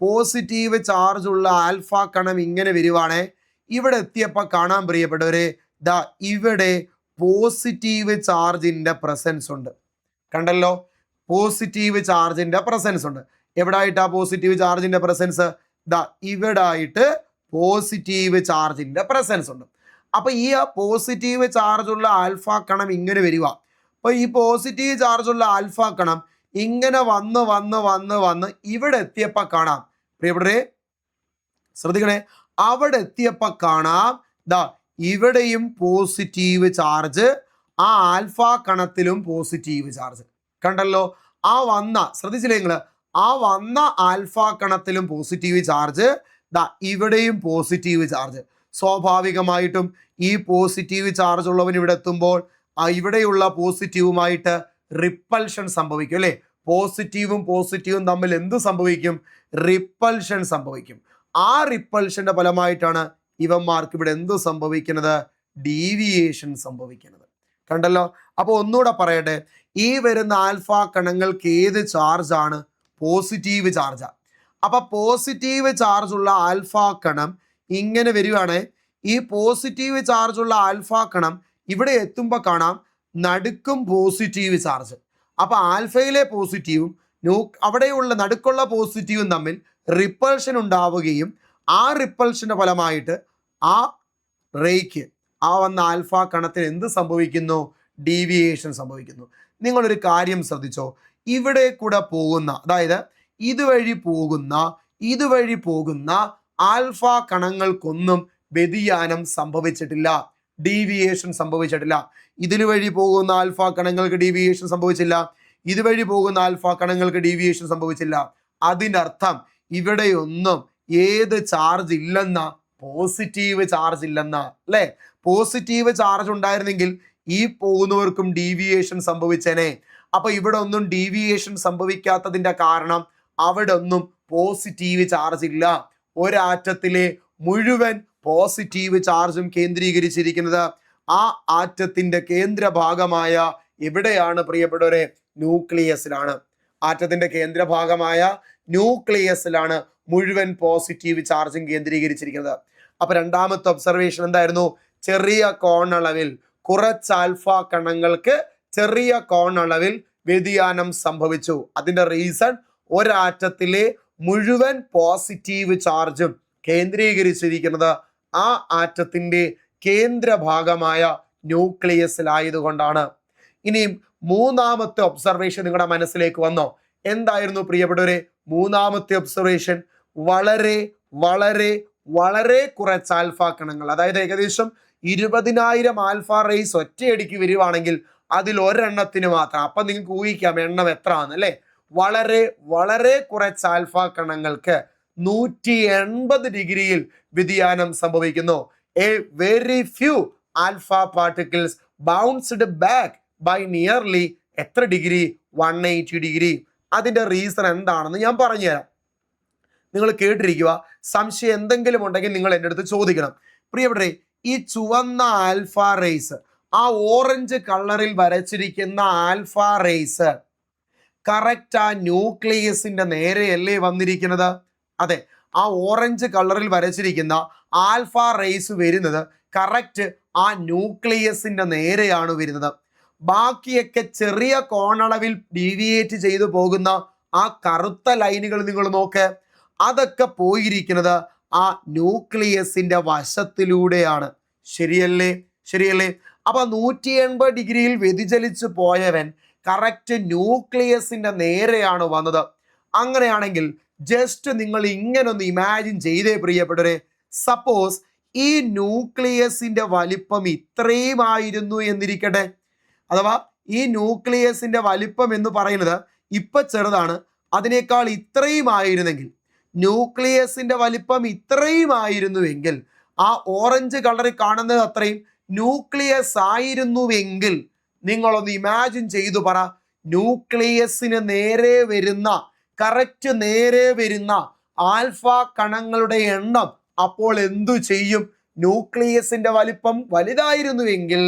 Speaker 1: പോസിറ്റീവ് ചാർജ് ഉള്ള ആൽഫ കണം ഇങ്ങനെ വരുവാണേ. ഇവിടെ എത്തിയപ്പോൾ കാണാൻ പ്രിയപ്പെട്ടവരെ, ദാ ഇവിടെ പോസിറ്റീവ് ചാർജിന്റെ പ്രസൻസ് ഉണ്ട്. കണ്ടല്ലോ? പോസിറ്റീവ് ചാർജിന്റെ പ്രസൻസ് ഉണ്ട്. എവിടായിട്ടാ പോസിറ്റീവ് ചാർജിന്റെ പ്രസൻസ്? ദാ ഇവിടെ ആയിട്ട് പോസിറ്റീവ് ചാർജിന്റെ പ്രസൻസ് ഉണ്ട്. അപ്പൊ ഈ പോസിറ്റീവ് ചാർജ് ഉള്ള ആൽഫ കണം ഇങ്ങനെ വരിക. അപ്പൊ ഈ പോസിറ്റീവ് ചാർജ് ഉള്ള ആൽഫ കണം ഇങ്ങനെ വന്ന് ഇവിടെ എത്തിയപ്പോൾ കാണാം പ്രിയപ്പെട്ടവരെ, ശ്രദ്ധിക്കണേ, അവിടെ എത്തിയപ്പോൾ കാണാം ദാ ഇവിടെയും പോസിറ്റീവ് ചാർജ്, ആ ആൽഫ കണത്തിലും പോസിറ്റീവ് ചാർജ്. കണ്ടല്ലോ? ശ്രദ്ധിച്ചില്ലേ നിങ്ങൾ? ആ വന്ന ആൽഫ കണത്തിലും പോസിറ്റീവ് ചാർജ്, ഇവിടെയും പോസിറ്റീവ് ചാർജ്. സ്വാഭാവികമായിട്ടും ഈ പോസിറ്റീവ് ചാർജ് ഉള്ളവൻ ഇവിടെ എത്തുമ്പോൾ ഇവിടെയുള്ള പോസിറ്റീവുമായിട്ട് റിപ്പൽഷൻ സംഭവിക്കും അല്ലേ? പോസിറ്റീവും തമ്മിൽ എന്ത് സംഭവിക്കും? റിപ്പൽഷൻ സംഭവിക്കും. ആ റിപ്പൽഷന്റെ ഫലമായിട്ടാണ് ഇവന്മാർക്ക് ഇവിടെ എന്ത് സംഭവിക്കുന്നത്? ഡീവിയേഷൻ സംഭവിക്കുന്നത്. കണ്ടല്ലോ. അപ്പൊ ഒന്നുകൂടെ പറയട്ടെ, ഈ വരുന്ന ആൽഫ കണങ്ങൾക്ക് ഏത് ചാർജ് ആണ്? പോസിറ്റീവ് ചാർജാ. അപ്പൊ പോസിറ്റീവ് ചാർജ് ഉള്ള ആൽഫ കണം ഇങ്ങനെ വരികയാണ്. ഈ പോസിറ്റീവ് ചാർജ് ഉള്ള ആൽഫ കണം ഇവിടെ എത്തുമ്പോൾ കാണാം നടുക്കും പോസിറ്റീവ് ചാർജ്. അപ്പൊ ആൽഫയിലെ പോസിറ്റീവും അവിടെയുള്ള നടുക്കുള്ള പോസിറ്റീവും തമ്മിൽ റിപ്പൾഷൻ ഉണ്ടാവുകയും ആ റിപ്പൾഷന്റെ ഫലമായിട്ട് ആ റേക്ക്, ആ വന്ന ആൽഫ കണത്തിന് എന്ത് സംഭവിക്കുന്നു? ഡീവിയേഷൻ സംഭവിക്കുന്നു. നിങ്ങളൊരു കാര്യം ശ്രദ്ധിച്ചോ, ഇവിടെ കൂടെ പോകുന്ന, അതായത് ഇതുവഴി പോകുന്ന ആൽഫ കണങ്ങൾക്കൊന്നും വ്യതിയാനം സംഭവിച്ചിട്ടില്ല, ഡീവിയേഷൻ സംഭവിച്ചിട്ടില്ല. ഇതിലുവഴി പോകുന്ന ആൽഫ കണങ്ങൾക്ക് ഡീവിയേഷൻ സംഭവിച്ചില്ല, ഇതുവഴി പോകുന്ന ആൽഫ കണങ്ങൾക്ക് ഡീവിയേഷൻ സംഭവിച്ചില്ല. അതിനർത്ഥം ഇവിടെയൊന്നും ഏത് ചാർജ് ഇല്ലെന്ന? പോസിറ്റീവ് ചാർജ് ഇല്ലെന്ന, അല്ലെ? പോസിറ്റീവ് ചാർജ് ഉണ്ടായിരുന്നെങ്കിൽ ഈ പോകുന്നവർക്കും ഡീവിയേഷൻ സംഭവിച്ചേനെ. അപ്പൊ ഇവിടെ ഒന്നും ഡീവിയേഷൻ സംഭവിക്കാത്തതിന്റെ കാരണം അവിടെ ഒന്നും പോസിറ്റീവ് ചാർജ് ഇല്ല. ഒരാറ്റത്തിലെ മുഴുവൻ പോസിറ്റീവ് ചാർജും കേന്ദ്രീകരിച്ചിരിക്കുന്നത് ആ ആറ്റത്തിന്റെ കേന്ദ്രഭാഗമായ എവിടെയാണ് പ്രിയപ്പെട്ടവരെ? ന്യൂക്ലിയസിലാണ്. ആറ്റത്തിന്റെ കേന്ദ്രഭാഗമായ ന്യൂക്ലിയസിലാണ് മുഴുവൻ പോസിറ്റീവ് ചാർജും കേന്ദ്രീകരിച്ചിരിക്കുന്നത്. അപ്പൊ രണ്ടാമത്തെ ഒബ്സർവേഷൻ എന്തായിരുന്നു? ചെറിയ കോണളവിൽ, കുറച്ച് ആൽഫ കണങ്ങൾക്ക് ചെറിയ കോണളവിൽ വ്യതിയാനം സംഭവിച്ചു. അതിന്റെ റീസൺ ഒരാറ്റത്തിലെ മുഴുവൻ പോസിറ്റീവ് ചാർജും കേന്ദ്രീകരിച്ചിരിക്കുന്നത് ആ ആറ്റത്തിന്റെ കേന്ദ്രഭാഗമായ ന്യൂക്ലിയസിലായതുകൊണ്ടാണ്. ഇനിയും മൂന്നാമത്തെ ഒബ്സർവേഷൻ നിങ്ങളുടെ മനസ്സിലേക്ക് വന്നോ? എന്തായിരുന്നു പ്രിയപ്പെട്ടവരെ മൂന്നാമത്തെ ഒബ്സർവേഷൻ? വളരെ വളരെ വളരെ കുറച്ച് ആൽഫ കണങ്ങൾ, അതായത് ഏകദേശം 20,000 ആൽഫ റേസ് ഒറ്റയടിക്ക് വരുവാണെങ്കിൽ അതിൽ ഒരെണ്ണത്തിന് മാത്രം, അപ്പൊ നിങ്ങൾക്ക് ഊഹിക്കാം എണ്ണം എത്ര ആണ് അല്ലെ? വളരെ വളരെ കുറച്ച് ആൽഫ കണങ്ങൾക്ക് 180 ഡിഗ്രിയിൽ വ്യതിയാനം സംഭവിക്കുന്നു. A very few alpha particles bounced back by nearly എത്ര ഡിഗ്രി? 180 ഡിഗ്രി. അതിന്റെ റീസൺ എന്താണെന്ന് ഞാൻ പറഞ്ഞുതരാം. നിങ്ങൾ കേട്ടിരിക്കുക. സംശയം എന്തെങ്കിലും ഉണ്ടെങ്കിൽ നിങ്ങൾ എൻ്റെ അടുത്ത് ചോദിക്കണം. പ്രിയപ്പെട്ടവരെ, ഈ ചുവന്ന ആൽഫ റേസ്, ആ ഓറഞ്ച് കളറിൽ വരച്ചിരിക്കുന്ന ആൽഫ റേസ് കറക്റ്റ് ആ ന്യൂക്ലിയസിന്റെ നേരെയല്ലേ വന്നിരിക്കുന്നത്? അതെ, ആ ഓറഞ്ച് കളറിൽ വരച്ചിരിക്കുന്ന ആൽഫ റേസ് വരുന്നത് കറക്റ്റ് ആ ന്യൂക്ലിയസിന്റെ നേരെയാണ് വരുന്നത്. ബാക്കിയൊക്കെ ചെറിയ കോണളവിൽ ഡീവിയേറ്റ് ചെയ്തു പോകുന്ന ആ കറുത്ത ലൈനുകൾ നിങ്ങൾ നോക്ക്, അതൊക്കെ പോയിരിക്കുന്നത് ആ ന്യൂക്ലിയസിന്റെ വശത്തിലൂടെയാണ്. ശരിയല്ലേ? അപ്പൊ 180 ഡിഗ്രിയിൽ വ്യതിചലിച്ചു പോയവൻ കറക്റ്റ് ന്യൂക്ലിയസിന്റെ നേരെയാണ് വന്നത്. അങ്ങനെയാണെങ്കിൽ ജസ്റ്റ് നിങ്ങൾ ഇങ്ങനൊന്ന് ഇമാജിൻ ചെയ്തേ പ്രിയപ്പെട്ടവരെ. സപ്പോസ് ഈ ന്യൂക്ലിയസിന്റെ വലിപ്പം ഇത്രയും ആയിരുന്നു എന്നിരിക്കട്ടെ. അഥവാ ഈ ന്യൂക്ലിയസിന്റെ വലിപ്പം എന്ന് പറയുന്നത് ഇപ്പൊ ചെറുതാണ്, അതിനേക്കാൾ ഇത്രയും ആയിരുന്നെങ്കിൽ, ന്യൂക്ലിയസിന്റെ വലിപ്പം ഇത്രയും ആയിരുന്നുവെങ്കിൽ, ആ ഓറഞ്ച് കളറിൽ കാണുന്നത് അത്രയും ന്യൂക്ലിയസ് ആയിരുന്നുവെങ്കിൽ, നിങ്ങളൊന്ന് ഇമാജിൻ ചെയ്തു പറ, ന്യൂക്ലിയസിന് നേരെ വരുന്ന, കറക്റ്റ് നേരെ വരുന്ന ആൽഫ കണങ്ങളുടെ എണ്ണം അപ്പോൾ എന്തു ചെയ്യും? ന്യൂക്ലിയസിന്റെ വലിപ്പം വലുതായിരുന്നുവെങ്കിൽ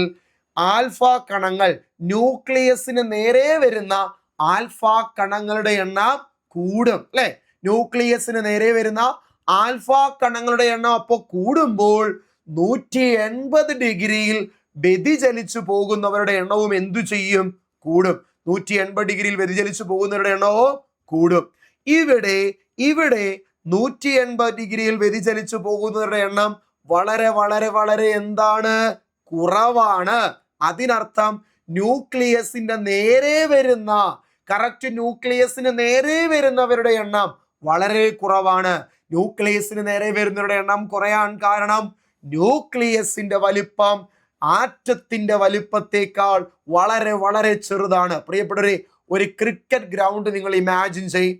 Speaker 1: ആൽഫ കണങ്ങൾ, ന്യൂക്ലിയസിന് നേരെ വരുന്ന ആൽഫ കണങ്ങളുടെ എണ്ണം കൂടും അല്ലെ? ന്യൂക്ലിയസിന് നേരെ വരുന്ന ആൽഫ കണങ്ങളുടെ എണ്ണം അപ്പോൾ കൂടുമ്പോൾ 180 ഡിഗ്രിയിൽ വ്യതിചലിച്ചു പോകുന്നവരുടെ എണ്ണവും എന്തു ചെയ്യും? കൂടും. 180 ഡിഗ്രിയിൽ വ്യതിചലിച്ചു പോകുന്നവരുടെ എണ്ണവും കൂടും. ഇവിടെ 180 ഡിഗ്രിയിൽ വ്യതിചലിച്ചു പോകുന്നവരുടെ എണ്ണം വളരെ വളരെ വളരെ എന്താണ്? കുറവാണ്. അതിനർത്ഥം ന്യൂക്ലിയസിന്റെ നേരെ വരുന്ന, കറക്റ്റ് ന്യൂക്ലിയസിന് നേരെ വരുന്നവരുടെ എണ്ണം വളരെ കുറവാണ്. ന്യൂക്ലിയസിന് നേരെ വരുന്നവരുടെ എണ്ണം കുറയാൻ കാരണം ന്യൂക്ലിയസിന്റെ വലിപ്പം ആറ്റത്തിന്റെ വലിപ്പത്തേക്കാൾ വളരെ വളരെ ചെറുതാണ്. പ്രിയപ്പെട്ടവരെ, ഒരു ക്രിക്കറ്റ് ഗ്രൗണ്ട് നിങ്ങൾ ഇമാജിൻ ചെയ്യും.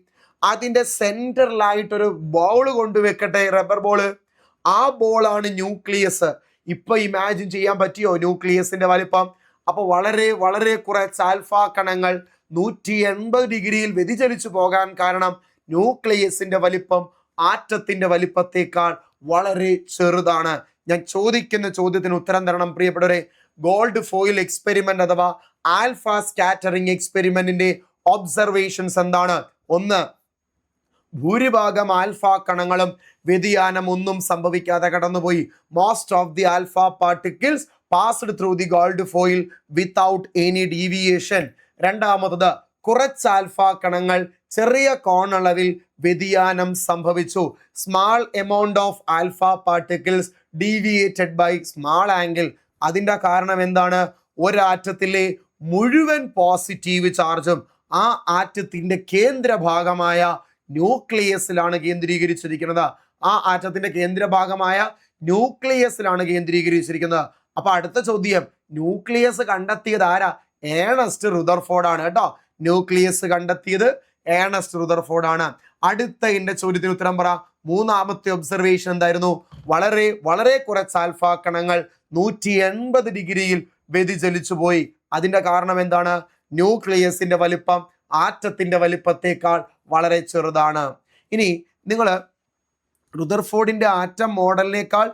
Speaker 1: അതിൻ്റെ സെൻറ്ററിലായിട്ടൊരു ബോൾ കൊണ്ടുവെക്കട്ടെ, റബ്ബർ ബോള്. ആ ബോളാണ് ന്യൂക്ലിയസ്. ഇപ്പൊ ഇമാജിൻ ചെയ്യാൻ പറ്റിയോ ന്യൂക്ലിയസിന്റെ വലിപ്പം? അപ്പൊ വളരെ വളരെ കുറച്ച് ആൽഫ കണങ്ങൾ 180 ഡിഗ്രിയിൽ വ്യതിചലിച്ചു പോകാൻ കാരണം ന്യൂക്ലിയസിന്റെ വലിപ്പം ആറ്റത്തിന്റെ വലിപ്പത്തേക്കാൾ വളരെ ചെറുതാണ്. ഞാൻ ചോദിക്കുന്ന ചോദ്യത്തിന് ഉത്തരം തരണം പ്രിയപ്പെട്ടവരെ. ഗോൾഡ് ഫോയിൽ എക്സ്പെരിമെന്റ് അഥവാ ആൽഫ സ്കാറ്ററിംഗ് എക്സ്പെരിമെന്റിന്റെ ഒബ്സർവേഷൻസ് എന്താണ്? ഒന്ന്, ഭൂരിഭാഗം ആൽഫ കണങ്ങളും വ്യതിയാനം ഒന്നും സംഭവിക്കാതെ കടന്നുപോയി. Most of the alpha particles passed through the gold foil without any deviation. രണ്ടാമത്തത്, കുറച്ച് ആൽഫ കണങ്ങൾ ചെറിയ കോണളവിൽ വ്യതിയാനം സംഭവിച്ചു. Small amount of alpha particles deviated by small angle. അതിന്റെ കാരണം എന്താണ്? ഒരാറ്റത്തിലെ മുഴുവൻ പോസിറ്റീവ് ചാർജും ആ ആറ്റത്തിന്റെ കേന്ദ്രഭാഗമായ ന്യൂക്ലിയസിലാണ് കേന്ദ്രീകരിച്ചിരിക്കുന്നത്. ആ ആറ്റത്തിന്റെ കേന്ദ്രഭാഗമായ ന്യൂക്ലിയസിലാണ് കേന്ദ്രീകരിച്ചിരിക്കുന്നത്. അപ്പൊ അടുത്ത ചോദ്യം, ന്യൂക്ലിയസ് കണ്ടെത്തിയത് ആരാ? ഏണസ്റ്റ് റുദർഫോർഡ് ആണ് കേട്ടോ. ന്യൂക്ലിയസ് കണ്ടെത്തിയത് ഏണസ്റ്റ് റുദർഫോർഡ് ആണ്. അടുത്ത എന്റെ ചോദ്യത്തിന് ഉത്തരം പറ. മൂന്നാമത്തെ ഒബ്സർവേഷൻ എന്തായിരുന്നു? വളരെ വളരെ കുറച്ച് ആൽഫ കണങ്ങൾ 180 ഡിഗ്രിയിൽ വ്യതിചലിച്ചു പോയി. അതിന്റെ കാരണം എന്താണ്? ന്യൂക്ലിയസിന്റെ വലിപ്പം ആറ്റത്തിന്റെ വലിപ്പത്തേക്കാൾ വളരെ ചെറുതാണ്. ഇനി നിങ്ങൾ റുദർഫോർഡിന്റെ ആറ്റം മോഡലിനേക്കാൾ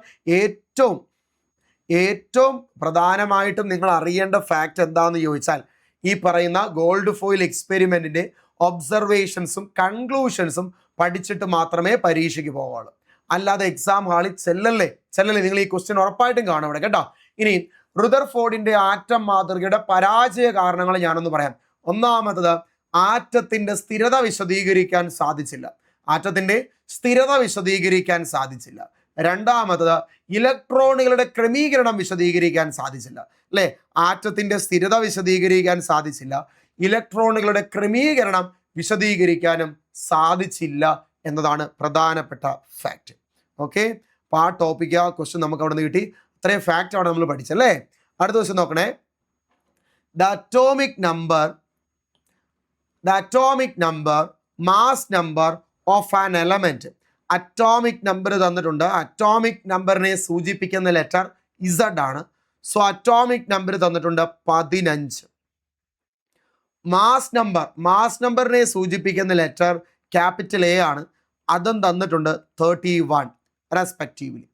Speaker 1: ഏറ്റവും പ്രധാനമായിട്ടും നിങ്ങൾ അറിയേണ്ട ഫാക്ട് എന്താണെന്ന് ചോദിച്ചാൽ, ഈ പറയുന്ന ഗോൾഡ് ഫോയിൽ എക്സ്പെരിമെന്റിന്റെ ഒബ്സർവേഷൻസും കൺക്ലൂഷൻസും പഠിച്ചിട്ട് മാത്രമേ പരീക്ഷയ്ക്ക് പോവുള്ളൂ. അല്ലാതെ എക്സാം ഹാളിൽ ചെല്ലല്ലേ. നിങ്ങൾ ഈ ക്വസ്റ്റ്യൻ ഉറപ്പായിട്ടും കാണും ഇവിടെ കേട്ടോ. ഇനി റുദർഫോർഡിന്റെ ആറ്റം മാതൃകയുടെ പരാജയ കാരണങ്ങൾ ഞാനൊന്ന് പറയാം. ഒന്നാമത്തത്, ആറ്റത്തിന്റെ സ്ഥിരത വിശദീകരിക്കാൻ സാധിച്ചില്ല. രണ്ടാമത്തത്, ഇലക്ട്രോണുകളുടെ ക്രമീകരണം വിശദീകരിക്കാൻ സാധിച്ചില്ല. അല്ലെ, ആറ്റത്തിന്റെ സ്ഥിരത വിശദീകരിക്കാൻ സാധിച്ചില്ല, ഇലക്ട്രോണുകളുടെ ക്രമീകരണം വിശദീകരിക്കാനും സാധിച്ചില്ല എന്നതാണ് പ്രധാനപ്പെട്ട ഫാക്ട്. ഓക്കെ, അപ്പൊ ആ ടോപ്പിക്ക് ആ ക്വസ്റ്റ്യൻ നമുക്ക് അവിടെ നിന്ന് കിട്ടി. അത്രയും ഫാക്ട് അവിടെ നമ്മൾ പഠിച്ചല്ലേ. അടുത്ത ക്വസ്റ്റ്യൻ നോക്കണേ. The atomic number mass number of an element. Atomic number തന്നിട്ടുണ്ട്. അറ്റോമിക് നമ്പറിനെ സൂചിപ്പിക്കുന്ന ലെറ്റർ ഇസഡ് ആണ്. സോ അറ്റോമിക് നമ്പർ തന്നിട്ടുണ്ട് 15. മാസ് നമ്പറിനെ സൂചിപ്പിക്കുന്ന ലെറ്റർ ക്യാപിറ്റൽ എ ആണ്. അതും തന്നിട്ടുണ്ട് 31 respectively.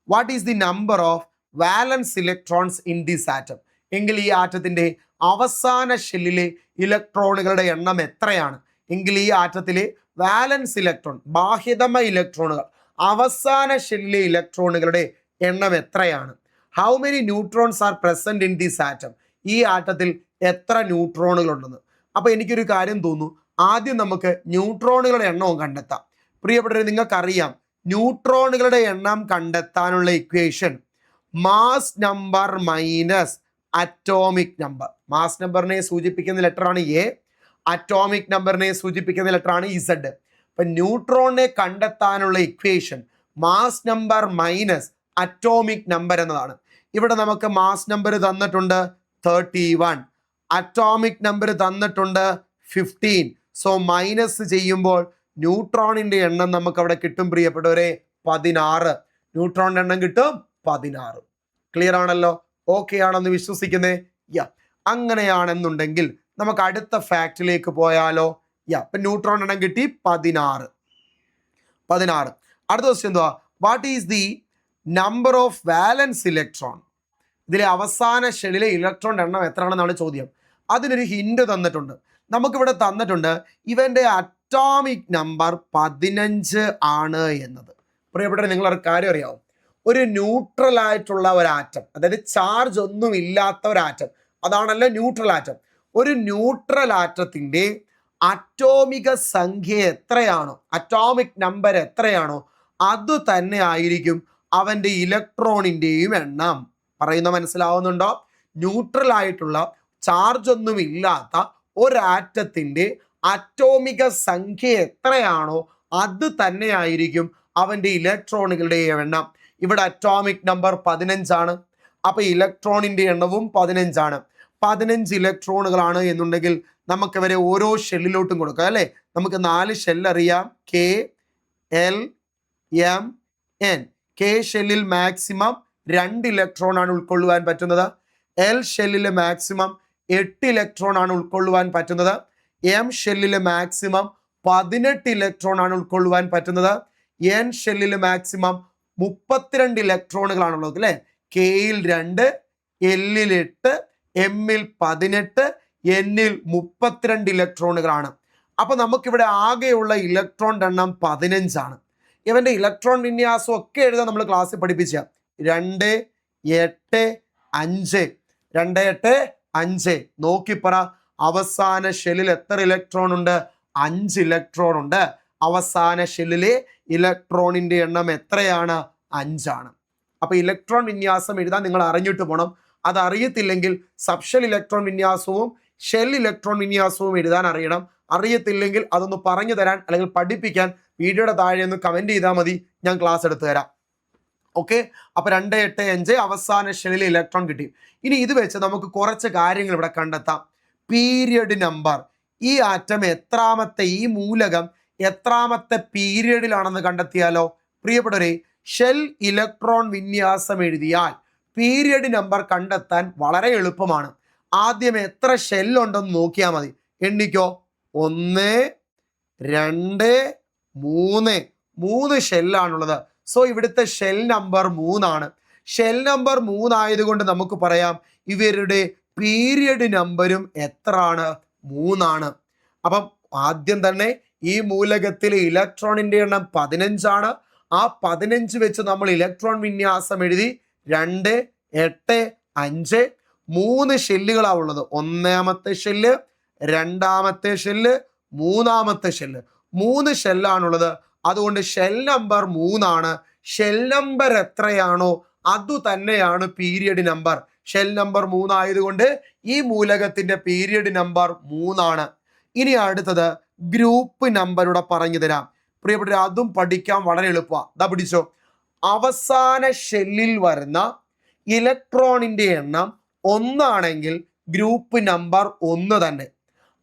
Speaker 1: What is the number of വാലൻസ് electrons in this atom? എങ്കിൽ ഈ ആറ്റത്തിന്റെ അവസാന ഷെല്ലിലെ ഇലക്ട്രോണുകളുടെ എണ്ണം എത്രയാണ്? എങ്കിൽ ഈ ആറ്റത്തിലെ വാലൻസ് ഇലക്ട്രോൺ, ബാഹ്യതമ ഇലക്ട്രോണുകൾ, അവസാന ഷെല്ലിലെ ഇലക്ട്രോണുകളുടെ എണ്ണം എത്രയാണ്? How many neutrons R present in this atom? ഈ ആറ്റത്തിൽ എത്ര ന്യൂട്രോണുകൾ ഉണ്ടെന്ന്. അപ്പൊ എനിക്കൊരു കാര്യം തോന്നുന്നു, ആദ്യം നമുക്ക് ന്യൂട്രോണുകളുടെ എണ്ണവും കണ്ടെത്താം. പ്രിയപ്പെട്ടവരെ, നിങ്ങൾക്കറിയാം ന്യൂട്രോണുകളുടെ എണ്ണം കണ്ടെത്താനുള്ള equation mass number minus atomic number. Mass നമ്പറിനെ സൂചിപ്പിക്കുന്ന ലെറ്ററാണ് എ, അറ്റോമിക് നമ്പറിനെ സൂചിപ്പിക്കുന്ന ലെറ്ററാണ് ഇസഡ്. അപ്പൊ ന്യൂട്രോണിനെ കണ്ടെത്താനുള്ള equation mass number minus atomic number എന്നതാണ്. ഇവിടെ നമുക്ക് മാസ് നമ്പർ തന്നിട്ടുണ്ട് 31, അറ്റോമിക് നമ്പർ തന്നിട്ടുണ്ട് 15. സോ മൈനസ് ചെയ്യുമ്പോൾ ന്യൂട്രോണിന്റെ എണ്ണം നമുക്ക് അവിടെ കിട്ടും പ്രിയപ്പെട്ടവരെ 16. ന്യൂട്രോണിന്റെ എണ്ണം കിട്ടും 16. ക്ലിയർ ആണല്ലോ? ഓക്കെ ആണെന്ന് വിശ്വസിക്കുന്നേ? അങ്ങനെയാണെന്നുണ്ടെങ്കിൽ നമുക്ക് അടുത്ത ഫാക്റ്റിലേക്ക് പോയാലോ? ഇപ്പൊ ന്യൂട്രോൺ എണ്ണം കിട്ടി 16. അടുത്ത ക്വസ്റ്റ്യൻ എന്തുവാ? What is the number of വാലൻസ് electron? ഇതിലെ അവസാന ഷെല്ലിലെ ഇലക്ട്രോൺ എണ്ണം എത്രയാണെന്നാണ് ചോദ്യം. അതിനൊരു ഹിന്റ് തന്നിട്ടുണ്ട്. നമുക്കിവിടെ തന്നിട്ടുണ്ട് ഇവന്റെ അറ്റോമിക് നമ്പർ 15 ആണ് എന്നത്. പ്രിയപ്പെട്ട നിങ്ങളൊരു കാര്യം അറിയാമോ? ഒരു ന്യൂട്രൽ ആയിട്ടുള്ള ഒരു ആറ്റം, അതായത് ചാർജ് ഒന്നും ഇല്ലാത്ത ഒരു ആറ്റം, അതാണല്ലോ ന്യൂട്രൽ ആറ്റം. ഒരു ന്യൂട്രൽ ആറ്റത്തിന്റെ അറ്റോമിക സംഖ്യ എത്രയാണോ, അറ്റോമിക് നമ്പർ എത്രയാണോ, അത് തന്നെ ആയിരിക്കും അവന്റെ ഇലക്ട്രോണിന്റെയും എണ്ണം. പറയുന്ന മനസ്സിലാവുന്നുണ്ടോ? ന്യൂട്രൽ ആയിട്ടുള്ള ചാർജ് ഒന്നും ഇല്ലാത്ത ഒരാറ്റത്തിന്റെ അറ്റോമിക സംഖ്യ എത്രയാണോ അത് തന്നെ ആയിരിക്കും അവന്റെ ഇലക്ട്രോണുകളുടെ എണ്ണം. ഇവിടെ അറ്റോമിക് നമ്പർ 15 ആണ്. അപ്പൊ ഇലക്ട്രോണിന്റെ എണ്ണവും 15 ആണ്. 15 ഇലക്ട്രോണുകളാണ് എന്നുണ്ടെങ്കിൽ നമുക്ക് ഇവരെ ഓരോ ഷെല്ലിലോട്ടും കൊടുക്കാം അല്ലെ. നമുക്ക് 4 ഷെൽ അറിയാം. K, L, M, N. K ഷെല്ലിൽ മാക്സിമം 2 ഇലക്ട്രോൺ ആണ് ഉൾക്കൊള്ളുവാൻ പറ്റുന്നത്. എൽ ഷെല്ലിൽ മാക്സിമം 8 ഇലക്ട്രോൺ ആണ് ഉൾക്കൊള്ളുവാൻ പറ്റുന്നത്. എം ഷെല്ലിൽ മാക്സിമം 18 ഇലക്ട്രോൺ ആണ് ഉൾക്കൊള്ളുവാൻ പറ്റുന്നത്. എൻ ഷെല്ലിൽ മാക്സിമം 32 ഇലക്ട്രോണുകളാണുള്ളത് അല്ലെ. കെയിൽ 2, എല്ലിൽ 8, എമ്മിൽ 18, എന്നിൽ 32 ഇലക്ട്രോണുകളാണ്. അപ്പൊ നമുക്കിവിടെ ആകെയുള്ള ഇലക്ട്രോൺ എണ്ണം 15 ആണ്. ഇവന്റെ ഇലക്ട്രോൺ വിന്യാസം ഒക്കെ എഴുതാൻ നമ്മൾ ക്ലാസ്സിൽ പഠിപ്പിച്ച 2, 8, 5. 2, 8, 5. നോക്കിപ്പറ, അവസാന ഷെല്ലിൽ എത്ര ഇലക്ട്രോൺ ഉണ്ട്? 5 ഇലക്ട്രോൺ ഉണ്ട്. അവസാന ഷെല്ലിലെ ഇലക്ട്രോണിന്റെ എണ്ണം എത്രയാണ്? 5 ആണ്. അപ്പൊ ഇലക്ട്രോൺ വിന്യാസം എഴുതാൻ നിങ്ങൾ അറിഞ്ഞിട്ട് പോകണം. അത് അറിയത്തില്ലെങ്കിൽ സബ്ഷെൽ ഇലക്ട്രോൺ വിന്യാസവും ഷെൽ ഇലക്ട്രോൺ വിന്യാസവും എഴുതാൻ അറിയണം. അറിയത്തില്ലെങ്കിൽ അതൊന്ന് പറഞ്ഞു തരാൻ അല്ലെങ്കിൽ പഠിപ്പിക്കാൻ വീഡിയോയുടെ താഴെ ഒന്ന് കമന്റ് ചെയ്താൽ മതി, ഞാൻ ക്ലാസ് എടുത്തു തരാം. ഓക്കെ. അപ്പൊ 2, 8, 5 അവസാന ഷെല്ലിലെ ഇലക്ട്രോൺ കിട്ടി. ഇനി ഇത് വെച്ച് നമുക്ക് കുറച്ച് കാര്യങ്ങൾ ഇവിടെ കണ്ടെത്താം. പീരിയഡ് നമ്പർ, ഈ ആറ്റം എത്രാമത്തെ, ഈ മൂലകം എത്രാമത്തെ പീരിയഡിലാണെന്ന് കണ്ടെത്തിയാലോ? പ്രിയപ്പെട്ടവരെ, ഷെൽ ഇലക്ട്രോൺ വിന്യാസം എഴുതിയാൽ പീരിയഡ് നമ്പർ കണ്ടെത്താൻ വളരെ എളുപ്പമാണ്. ആദ്യം എത്ര ഷെൽ ഉണ്ടെന്ന് നോക്കിയാൽ മതി. എണ്ണിക്കോ. 1, 2, 3. 3 ഷെല്ലാണുള്ളത്. സോ ഇവിടുത്തെ ഷെൽ നമ്പർ 3 ആണ്. ഷെൽ നമ്പർ 3 ആയതുകൊണ്ട് നമുക്ക് പറയാം ഇവരുടെ പീരിയഡ് നമ്പരും എത്ര ആണ്? 3 ആണ്. അപ്പം ആദ്യം തന്നെ ഈ മൂലകത്തിലെ ഇലക്ട്രോണിന്റെ എണ്ണം 15 ആണ്. ആ 15 വെച്ച് നമ്മൾ ഇലക്ട്രോൺ വിന്യാസം എഴുതി. 2, 8, 5. 3 ഷെല്ലുകളാണ് ഉള്ളത്. ഒന്നാമത്തെ ഷെല്ല്, രണ്ടാമത്തെ ഷെല്ല്, മൂന്നാമത്തെ ഷെല്ല്. 3 ഷെല്ലാണുള്ളത്. അതുകൊണ്ട് ഷെൽ നമ്പർ 3 ആണ്. ഷെൽ നമ്പർ എത്രയാണോ അതു തന്നെയാണ് പീരിയഡ് നമ്പർ. ഷെൽ നമ്പർ 3 ആയതുകൊണ്ട് ഈ മൂലകത്തിന്റെ പീരിയഡ് നമ്പർ 3 ആണ്. ഇനി അടുത്തത് ഗ്രൂപ്പ് നമ്പറുടെ പറഞ്ഞു തരാം. പ്രിയപ്പെട്ട, അതും പഠിക്കാൻ വളരെ എളുപ്പമാണ്. ദാ പിടിച്ചോ. അവസാന ഷെല്ലിൽ വരുന്ന ഇലക്ട്രോണിന്റെ എണ്ണം 1 ആണെങ്കിൽ ഗ്രൂപ്പ് നമ്പർ 1 തന്നെ.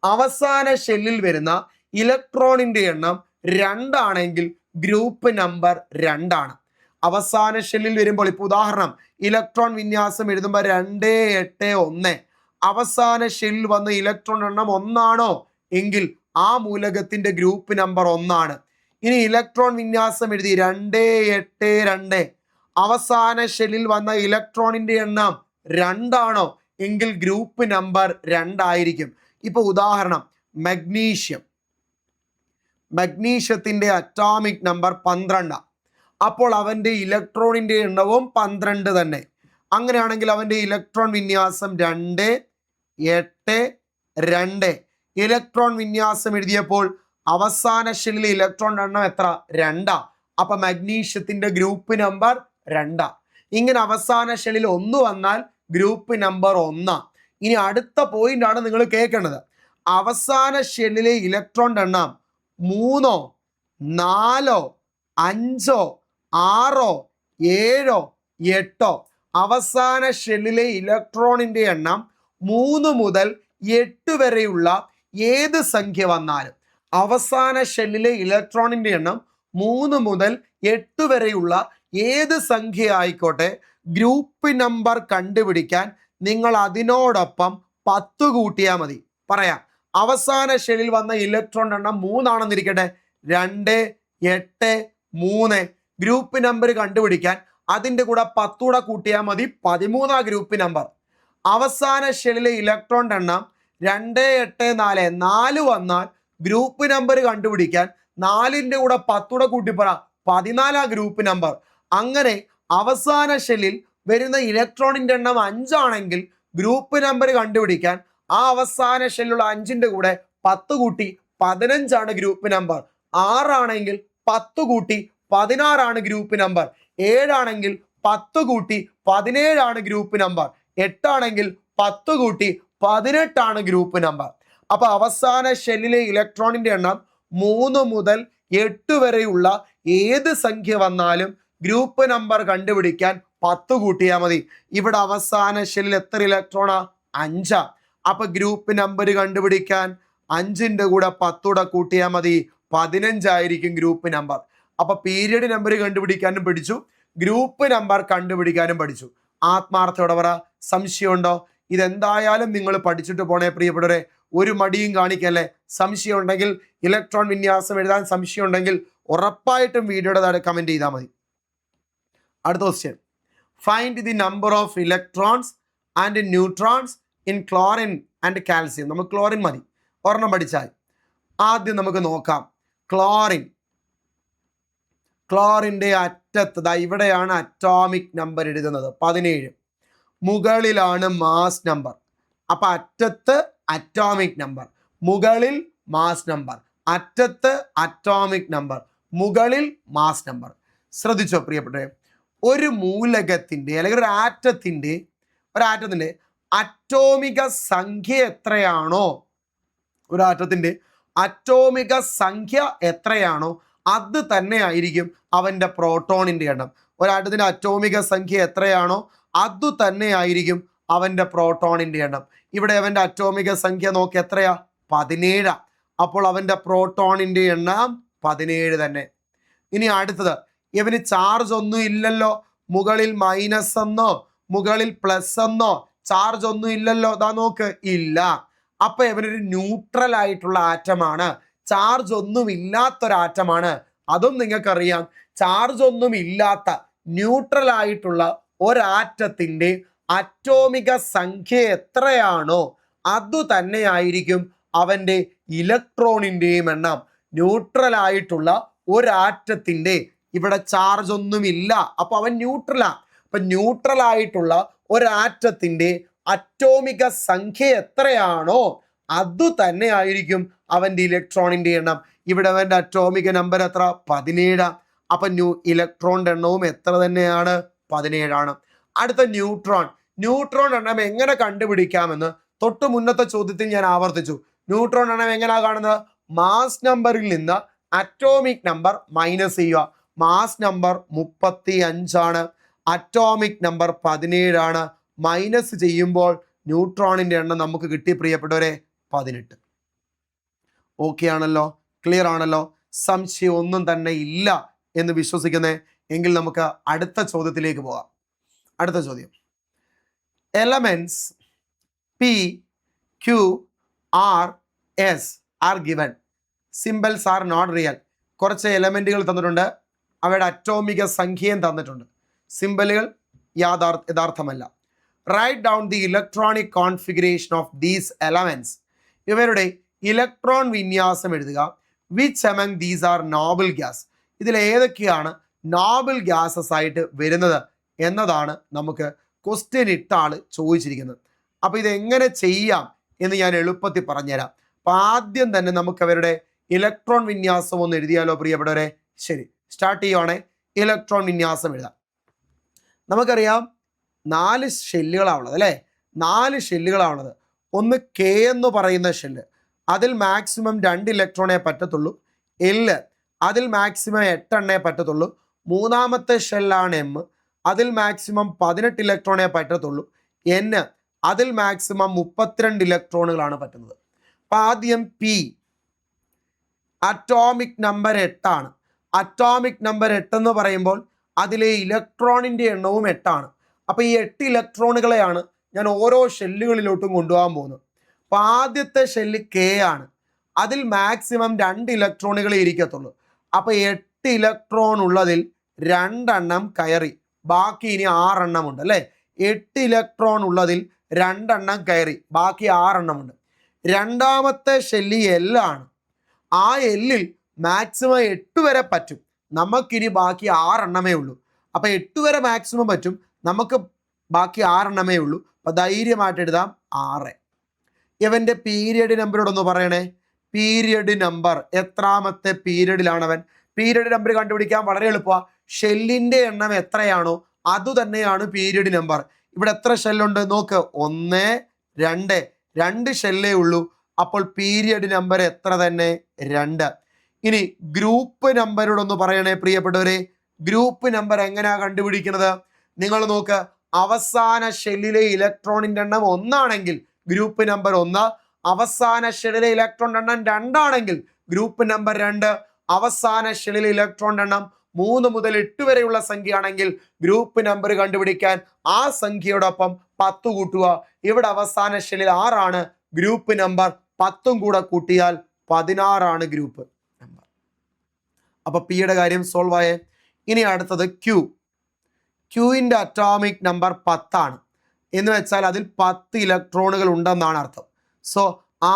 Speaker 1: അവസാന ഷെല്ലിൽ വരുന്ന ഇലക്ട്രോണിന്റെ എണ്ണം 2 ആണെങ്കിൽ ഗ്രൂപ്പ് നമ്പർ 2 ആണ്. അവസാന ഷെല്ലിൽ വരുമ്പോൾ ഇപ്പൊ ഉദാഹരണം ഇലക്ട്രോൺ വിന്യാസം എഴുതുമ്പോൾ 2, 8, 1. അവസാന ഷെല്ലിൽ വന്ന ഇലക്ട്രോൺ എണ്ണം 1 ആണോ എങ്കിൽ ആ മൂലകത്തിന്റെ ഗ്രൂപ്പ് നമ്പർ 1 ആണ്. ഇനി ഇലക്ട്രോൺ വിന്യാസം എഴുതി 2, 8, 2. അവസാന ഷെല്ലിൽ വന്ന ഇലക്ട്രോണിന്റെ എണ്ണം 2 ആണോ എങ്കിൽ ഗ്രൂപ്പ് നമ്പർ 2 ആയിരിക്കും. ഇപ്പൊ ഉദാഹരണം മഗ്നീഷ്യത്തിന്റെ അറ്റോമിക് നമ്പർ 12. അപ്പോൾ അവന്റെ ഇലക്ട്രോണിന്റെ എണ്ണവും 12 തന്നെ. അങ്ങനെയാണെങ്കിൽ അവന്റെ ഇലക്ട്രോൺ വിന്യാസം 2, 8, 2. ഇലക്ട്രോൺ വിന്യാസം എഴുതിയപ്പോൾ അവസാന ഷെല്ലിലെ ഇലക്ട്രോൺ എണ്ണം എത്ര? 2. അപ്പൊ മഗ്നീഷ്യത്തിന്റെ ഗ്രൂപ്പ് നമ്പർ 2. ഇങ്ങനെ അവസാന ഷെല്ലിൽ 1 വന്നാൽ ഗ്രൂപ്പ് നമ്പർ 1. ഇനി അടുത്ത പോയിന്റ് ആണ് നിങ്ങൾ കേൾക്കേണ്ടത്. അവസാന ഷെല്ലിലെ ഇലക്ട്രോൺ എണ്ണം 3, 4, 5, 6, 7, 8. അവസാന ഷെല്ലിലെ ഇലക്ട്രോണിന്റെ എണ്ണം 3 മുതൽ 8 വരെയുള്ള ഏത് സംഖ്യ വന്നാലും, അവസാന ഷെല്ലിലെ ഇലക്ട്രോണിന്റെ എണ്ണം 3 മുതൽ 8 വരെയുള്ള ഏത് സംഖ്യ ആയിക്കോട്ടെ, ഗ്രൂപ്പ് നമ്പർ കണ്ടുപിടിക്കാൻ നിങ്ങൾ അതിനോടൊപ്പം 10 കൂട്ടിയാൽ മതി. പറയാം, അവസാന ഷെല്ലിൽ വന്ന ഇലക്ട്രോൺ എണ്ണം 3 ആണെന്നിരിക്കട്ടെ. 2, 8, 3. ഗ്രൂപ്പ് നമ്പർ കണ്ടുപിടിക്കാൻ അതിൻ്റെ കൂടെ 10 കൂടെ കൂട്ടിയാൽ മതി. 13 ഗ്രൂപ്പ് നമ്പർ. അവസാന ഷെല്ലിലെ ഇലക്ട്രോൺ എണ്ണം 2, 8, 4. 4 വന്നാൽ ഗ്രൂപ്പ് നമ്പർ കണ്ടുപിടിക്കാൻ 4ന്റെ കൂടെ 10 കൂടെ കൂട്ടിപ്പറ 14 ഗ്രൂപ്പ് നമ്പർ. അങ്ങനെ അവസാന ഷെല്ലിൽ വരുന്ന ഇലക്ട്രോണിന്റെ എണ്ണം 5 ആണെങ്കിൽ ഗ്രൂപ്പ് നമ്പർ കണ്ടുപിടിക്കാൻ ആ അവസാന ഷെല്ലുള്ള 5ന്റെ കൂടെ 10 കൂട്ടി 15 ഗ്രൂപ്പ് നമ്പർ. 6 ആണെങ്കിൽ 10 കൂട്ടി 16 ഗ്രൂപ്പ് നമ്പർ. 7 ആണെങ്കിൽ 10 കൂട്ടി 17 ഗ്രൂപ്പ് നമ്പർ. 8 ആണെങ്കിൽ 10 കൂട്ടി 18 ഗ്രൂപ്പ് നമ്പർ. അപ്പൊ അവസാന ഷെല്ലിലെ ഇലക്ട്രോണിന്റെ എണ്ണം 3 മുതൽ 8 വരെയുള്ള ഏത് സംഖ്യ വന്നാലും ഗ്രൂപ്പ് നമ്പർ കണ്ടുപിടിക്കാൻ 10 കൂട്ടിയാൽ മതി. ഇവിടെ അവസാന ഷെല്ലിൽ എത്ര ഇലക്ട്രോണാ? 5. അപ്പൊ ഗ്രൂപ്പ് നമ്പർ കണ്ടുപിടിക്കാൻ 5ന്റെ കൂടെ 10 കൂട്ടിയാൽ മതി 15 ആയിരിക്കും ഗ്രൂപ്പ് നമ്പർ. അപ്പൊ പീരിയഡ് നമ്പർ കണ്ടുപിടിക്കാനും പഠിച്ചു, ഗ്രൂപ്പ് നമ്പർ കണ്ടുപിടിക്കാനും പഠിച്ചു. ആത്മാർത്ഥയോടെ പറ, സംശയമുണ്ടോ? ഇതെന്തായാലും നിങ്ങൾ പഠിച്ചിട്ട് പോണേ പ്രിയപ്പെട്ടവരെ, ഒരു മടിയും കാണിക്കല്ലേ. സംശയം ഉണ്ടെങ്കിൽ, ഇലക്ട്രോൺ വിന്യാസം എഴുതാൻ സംശയം ഉണ്ടെങ്കിൽ ഉറപ്പായിട്ടും വീഡിയോയുടെ താഴെ കമന്റ് ചെയ്താൽ മതി. അടുത്ത question, find the number of electrons and neutrons in chlorine and calcium. നമുക്ക് ക്ലോറിൻ മതി, ഒരെണ്ണം പഠിച്ചാൽ. ആദ്യം നമുക്ക് നോക്കാം ക്ലോറിൻ്റെ അറ്റത്ത് ദാ ഇവിടെയാണ് അറ്റോമിക് നമ്പർ എഴുതുന്നത് 17, മുകളിലാണ് മാസ് നമ്പർ. അപ്പൊ അറ്റത്ത് അറ്റോമിക് നമ്പർ, മുകളിൽ മാസ് നമ്പർ, അറ്റത്ത് അറ്റോമിക് നമ്പർ, മുകളിൽ മാസ് നമ്പർ. ശ്രദ്ധിച്ചോ പ്രിയപ്പെട്ടവരെ, ഒരു മൂലകത്തിന്റെ അല്ലെങ്കിൽ ഒരു ആറ്റത്തിന്റെ അറ്റോമിക സംഖ്യ എത്രയാണോ, ഒരു ആറ്റത്തിന്റെ അറ്റോമിക സംഖ്യ എത്രയാണോ അത് തന്നെ ആയിരിക്കും അവന്റെ പ്രോട്ടോണിന്റെ എണ്ണം. ഒരാറ്റത്തിന്റെ അറ്റോമിക സംഖ്യ എത്രയാണോ അത് തന്നെ ആയിരിക്കും അവന്റെ പ്രോട്ടോണിന്റെ എണ്ണം. ഇവിടെ അവന്റെ അറ്റോമിക സംഖ്യ നോക്കി എത്രയാ? 17. അപ്പോൾ അവന്റെ പ്രോട്ടോണിന്റെ എണ്ണം 17 തന്നെ. ഇനി അടുത്തത്, ഇവന് ചാർജ് ഒന്നും ഇല്ലല്ലോ, മുകളിൽ മൈനസ് എന്നോ മുകളിൽ പ്ലസ് എന്നോ ചാർജ് ഒന്നും ഇല്ലല്ലോ, ദാ നോക്ക്, ഇല്ല. അപ്പൊ ഇവനൊരു ന്യൂട്രൽ ആയിട്ടുള്ള ആറ്റമാണ്, ചാർജ് ഒന്നും ഇല്ലാത്തൊരാറ്റമാണ്. അതും നിങ്ങൾക്കറിയാം, ചാർജ് ഒന്നും ഇല്ലാത്ത ന്യൂട്രൽ ആയിട്ടുള്ള ഒരാറ്റത്തിന്റെ അറ്റോമിക സംഖ്യ എത്രയാണോ അത് തന്നെയായിരിക്കും അവന്റെ ഇലക്ട്രോണിന്റെയും എണ്ണം. ന്യൂട്രൽ ആയിട്ടുള്ള ഒരാറ്റത്തിന്റെ ഇവിടെ ചാർജ് ഒന്നുമില്ല, അപ്പൊ അവൻ ന്യൂട്രലാ. അപ്പൊ ന്യൂട്രൽ ആയിട്ടുള്ള ഒരാറ്റത്തിന്റെ അറ്റോമിക സംഖ്യ എത്രയാണോ അത് തന്നെ ആയിരിക്കും അവന്റെ ഇലക്ട്രോണിന്റെ എണ്ണം. ഇവിടെ അവന്റെ അറ്റോമിക നമ്പർ എത്ര? 17. അപ്പൊ ഇലക്ട്രോണിന്റെ എണ്ണവും എത്ര തന്നെയാണ്? 17 ആണ്. അടുത്ത ന്യൂട്രോൺ എണ്ണം എങ്ങനെ കണ്ടുപിടിക്കാമെന്ന് തൊട്ട് മുന്നത്തെ ചോദ്യത്തിൽ ഞാൻ ആവർത്തിച്ചു. ന്യൂട്രോൺ എണ്ണം എങ്ങനെയാ കാണുന്നത്? മാസ് നമ്പറിൽ നിന്ന് അറ്റോമിക് നമ്പർ മൈനസ് ചെയ്യുക. മാസ് നമ്പർ 35 ആണ്, അറ്റോമിക് നമ്പർ 17 ആണ്. മൈനസ് ചെയ്യുമ്പോൾ ന്യൂട്രോണിന്റെ എണ്ണം നമുക്ക് കിട്ടി പ്രിയപ്പെട്ടവരെ 18. ഓക്കെ ആണല്ലോ, ക്ലിയർ ആണല്ലോ, സംശയം ഒന്നും തന്നെ ഇല്ല എന്ന് വിശ്വസിക്കുന്നേ. എങ്കിൽ നമുക്ക് അടുത്ത ചോദ്യത്തിലേക്ക് പോകാം. അടുത്ത ചോദ്യം, elements P, Q, R, S are given. Symbols are not real. കുറച്ച് എലമെന്റുകൾ തന്നിട്ടുണ്ട്, അവയുടെ അറ്റോമിക സംഖ്യയും തന്നിട്ടുണ്ട്. സിംബലുകൾ യഥാർത്ഥമല്ല. Write down the electronic configuration of these elements. ഇവരുടെ ഇലക്ട്രോൺ വിന്യാസം എഴുതുക. Which among these are noble gas. ഇതിൽ ഏതൊക്കെയാണ് നോബിൾ ഗ്യാസസ് ആയിട്ട് വരുന്നത് എന്നതാണ് നമുക്ക് ക്വസ്റ്റ്യൻ ഇട്ട ആള് ചോദിച്ചിരിക്കുന്നത്. അപ്പൊ ഇത് എങ്ങനെ ചെയ്യാം എന്ന് ഞാൻ എളുപ്പത്തിൽ പറഞ്ഞുതരാം. അപ്പൊ ആദ്യം തന്നെ നമുക്ക് അവരുടെ ഇലക്ട്രോൺ വിന്യാസം ഒന്ന് എഴുതിയാലോ പ്രിയപ്പെട്ടവരെ? ശരി, സ്റ്റാർട്ട് ചെയ്യുവാണേ. ഇലക്ട്രോൺ വിന്യാസം എഴുതാം. നമുക്കറിയാം 4 ഷെല്ലുകളാണുള്ളത് അല്ലേ? 4 ഷെല്ലുകളാണുള്ളത്. ഒന്ന് കെ എന്ന് പറയുന്ന ഷെല്ല്, അതിൽ മാക്സിമം 2 ഇലക്ട്രോണേ പറ്റത്തുള്ളൂ. എല്ല്, അതിൽ മാക്സിമം 8 എണ്ണേ പറ്റത്തുള്ളൂ. മൂന്നാമത്തെ ഷെല്ലാണ് എം, അതിൽ മാക്സിമം 18 ഇലക്ട്രോണേ പറ്റത്തുള്ളൂ. എൻ, അതിൽ മാക്സിമം 32 ഇലക്ട്രോണുകളാണ് പറ്റുന്നത്. അപ്പം ആദ്യം പി, അറ്റോമിക് നമ്പർ 8 ആണ്. അറ്റോമിക് നമ്പർ 8 എന്ന് പറയുമ്പോൾ അതിലെ ഇലക്ട്രോണിൻ്റെ എണ്ണവും 8 ആണ്. അപ്പോൾ ഈ 8 ഇലക്ട്രോണുകളെയാണ് ഞാൻ ഓരോ ഷെല്ലുകളിലോട്ടും കൊണ്ടുപോകാൻ പോകുന്നത്. അപ്പോൾ ആദ്യത്തെ ഷെല്ല് കെ ആണ്, അതിൽ മാക്സിമം 2 ഇലക്ട്രോണുകളെ ഇരിക്കത്തുള്ളൂ. അപ്പോൾ 8 ഇലക്ട്രോൺ ഉള്ളതിൽ 2 എണ്ണം കയറി, ബാക്കി ഇനി 6 എണ്ണമുണ്ട് അല്ലേ? 8 ഇലക്ട്രോൺ ഉള്ളതിൽ 2 എണ്ണം കയറി, ബാക്കി 6 എണ്ണമുണ്ട്. രണ്ടാമത്തെ ഷെല്ല് എല്ലാണ്. ആ എല്ലിൽ മാക്സിമം 8 വരെ പറ്റും, നമുക്കിനി ബാക്കി 6 എണ്ണമേ ഉള്ളൂ. അപ്പം 8 വരെ മാക്സിമം പറ്റും, നമുക്ക് ബാക്കി 6 എണ്ണമേ ഉള്ളൂ. അപ്പം ധൈര്യമായിട്ട് എഴുതാം 6. ഇവൻ്റെ പീരിയഡ് നമ്പറോടൊന്ന് പറയണേ. പീരിയഡ് നമ്പർ എത്രാമത്തെ പീരിയഡിലാണ് അവൻ? പീരിയഡ് നമ്പർ കണ്ടുപിടിക്കാൻ വളരെ എളുപ്പമാണ്. ഷെല്ലിൻ്റെ എണ്ണം എത്രയാണോ അതുതന്നെയാണ് പീരിയഡ് നമ്പർ. ഇവിടെ എത്ര ഷെല്ലുണ്ട് നോക്ക്? 1, 2, 2 ഷെല്ലേ ഉള്ളൂ. അപ്പോൾ പീരിയഡ് നമ്പർ എത്ര തന്നെ? 2. ഇനി ഗ്രൂപ്പ് നമ്പരോടൊന്ന് പറയണേ പ്രിയപ്പെട്ടവരെ. ഗ്രൂപ്പ് നമ്പർ എങ്ങനെയാ കണ്ടുപിടിക്കുന്നത്? നിങ്ങൾ നോക്ക്, അവസാന ഷെല്ലിലെ ഇലക്ട്രോണിൻ്റെ എണ്ണം 1 ആണെങ്കിൽ ഗ്രൂപ്പ് നമ്പർ 1, അവസാന ഷെല്ലിലെ ഇലക്ട്രോൺ എണ്ണം 2 ആണെങ്കിൽ ഗ്രൂപ്പ് നമ്പർ 2. അവസാന ഷെല്ലിലെ ഇലക്ട്രോൺ എണ്ണം 3 മുതൽ 8 വരെയുള്ള സംഖ്യയാണെങ്കിൽ ഗ്രൂപ്പ് നമ്പർ കണ്ടുപിടിക്കാൻ ആ സംഖ്യയോടൊപ്പം 10 കൂട്ടുക. ഇവിടെ അവസാന ഷെല്ലിൽ 6 ആണ്, ഗ്രൂപ്പ് നമ്പർ 10 കൂടെ കൂട്ടിയാൽ 16 ആണ് ഗ്രൂപ്പ് നമ്പർ. അപ്പൊ പിയുടെ കാര്യം സോൾവ് ആയേ. ഇനി അടുത്തത് ക്യൂവിൻ്റെ അറ്റോമിക് നമ്പർ 10 ആണ് എന്ന് വെച്ചാൽ അതിൽ 10 ഇലക്ട്രോണുകൾ ഉണ്ടെന്നാണ് അർത്ഥം. സോ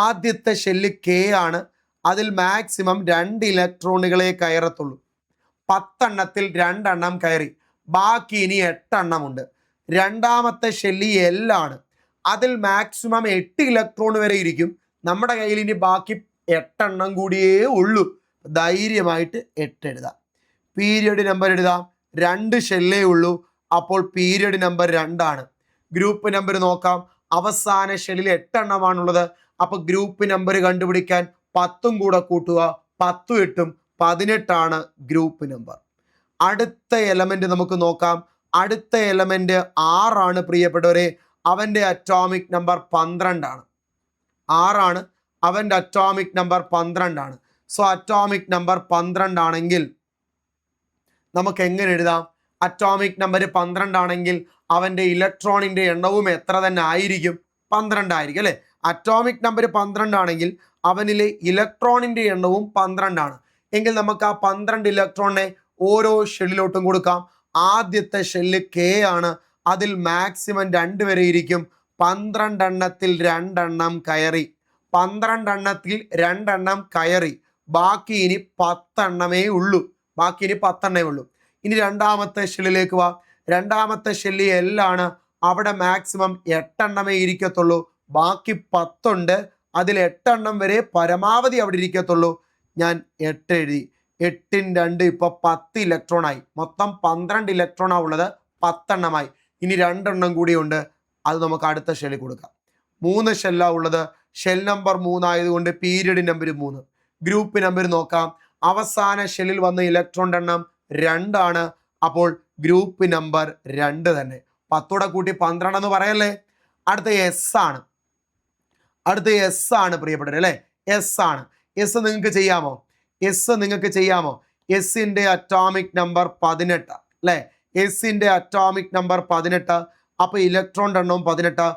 Speaker 1: ആദ്യത്തെ ഷെല്ല് കെ ആണ്, അതിൽ മാക്സിമം 2 ഇലക്ട്രോണുകളെ കയറത്തുള്ളൂ. 10 എണ്ണത്തിൽ 2 എണ്ണം കയറി, ബാക്കി ഇനി 8 എണ്ണമുണ്ട്. രണ്ടാമത്തെ ഷെല്ല് എൽ ആണ്, അതിൽ മാക്സിമം 8 ഇലക്ട്രോൺ വരെ ഇരിക്കും. നമ്മുടെ കയ്യിൽ ഇനി ബാക്കി 8 എണ്ണം കൂടിയേ ഉള്ളൂ. ധൈര്യമായിട്ട് 8 എഴുതാം. പീരിയഡ് നമ്പർ എഴുതാം, 2 ഷെല്ലേ ഉള്ളൂ, അപ്പോൾ പീരിയഡ് നമ്പർ 2 ആണ്. ഗ്രൂപ്പ് നമ്പർ നോക്കാം, അവസാന ഷെല്ലിൽ 8 എണ്ണമാണുള്ളത്. അപ്പൊ ഗ്രൂപ്പ് നമ്പർ കണ്ടുപിടിക്കാൻ 10 കൂടെ കൂട്ടുക, 10 8 18 ആണ് ഗ്രൂപ്പ് നമ്പർ. അടുത്ത എലമെന്റ് നമുക്ക് നോക്കാം. അടുത്ത എലമെന്റ് 6 ആണ് പ്രിയപ്പെട്ടവരെ. അവന്റെ അറ്റോമിക് നമ്പർ 12 ആണ്. 6 ആണ്, അവന്റെ അറ്റോമിക് നമ്പർ 12 ആണ്. സോ അറ്റോമിക് നമ്പർ 12 ആണെങ്കിൽ നമുക്ക് എങ്ങനെ എഴുതാം? അറ്റോമിക് നമ്പർ 12 ആണെങ്കിൽ അവന്റെ ഇലക്ട്രോണിന്റെ എണ്ണവും എത്ര തന്നെ ആയിരിക്കും? 12 ആയിരിക്കും അല്ലെ. അറ്റോമിക് നമ്പർ 12 ആണെങ്കിൽ അവനിലെ ഇലക്ട്രോണിന്റെ എണ്ണവും 12 ആണ്. എങ്കിൽ നമുക്ക് ആ 12 ഇലക്ട്രോണിനെ ഓരോ ഷെല്ലിലോട്ടും കൊടുക്കാം. ആദ്യത്തെ ഷെല്ല് കെ ആണ്, അതിൽ മാക്സിമം 2 വരെ ഇരിക്കും. 12 എണ്ണത്തിൽ 2 എണ്ണം കയറി, 12 എണ്ണത്തിൽ 2 എണ്ണം കയറി, ബാക്കി ഇനി 10 എണ്ണമേ ഉള്ളൂ. ഇനി രണ്ടാമത്തെ ഷെല്ലിലേക്ക് വാ. രണ്ടാമത്തെ ഷെല്ല് എൽ ആണ്, അവിടെ മാക്സിമം 8 എണ്ണമേ ഇരിക്കത്തുള്ളൂ, ബാക്കി 10 ഉണ്ട്. അതിൽ 8 എണ്ണം വരെ പരമാവധി അവിടെ ഇരിക്കത്തുള്ളൂ. ഞാൻ 8 എഴുതി. 8 × 2 ഇപ്പൊ 10 ഇലക്ട്രോൺ ആയി. മൊത്തം 12 ഇലക്ട്രോണാ ഉള്ളത്, 10 എണ്ണമായി. ഇനി 2 എണ്ണം കൂടിയുണ്ട്, അത് നമുക്ക് അടുത്ത ഷെല്ലിൽ കൊടുക്കാം. 3 ഷെല്ലാ ഉള്ളത്. ഷെൽ നമ്പർ 3 ആയതുകൊണ്ട് പീരിയഡ് നമ്പർ 3. ഗ്രൂപ്പ് നമ്പർ നോക്കാം. അവസാന ഷെല്ലിൽ വന്ന ഇലക്ട്രോൺ എണ്ണം 2 ആണ്, അപ്പോൾ ഗ്രൂപ്പ് നമ്പർ 2 തന്നെ. 10 കൂട്ടി 12 എന്ന് പറയല്ലേ. അടുത്ത എസ് ആണ്. പ്രിയപ്പെട്ടവർ അല്ലെ. എസ് ആണ്. എസ് നിങ്ങൾക്ക് ചെയ്യാമോ? എസിന്റെ അറ്റോമിക് നമ്പർ 18 അല്ലെ. എസിന്റെ അറ്റോമിക് നമ്പർ 18. അപ്പൊ ഇലക്ട്രോൺ എണ്ണവും 18.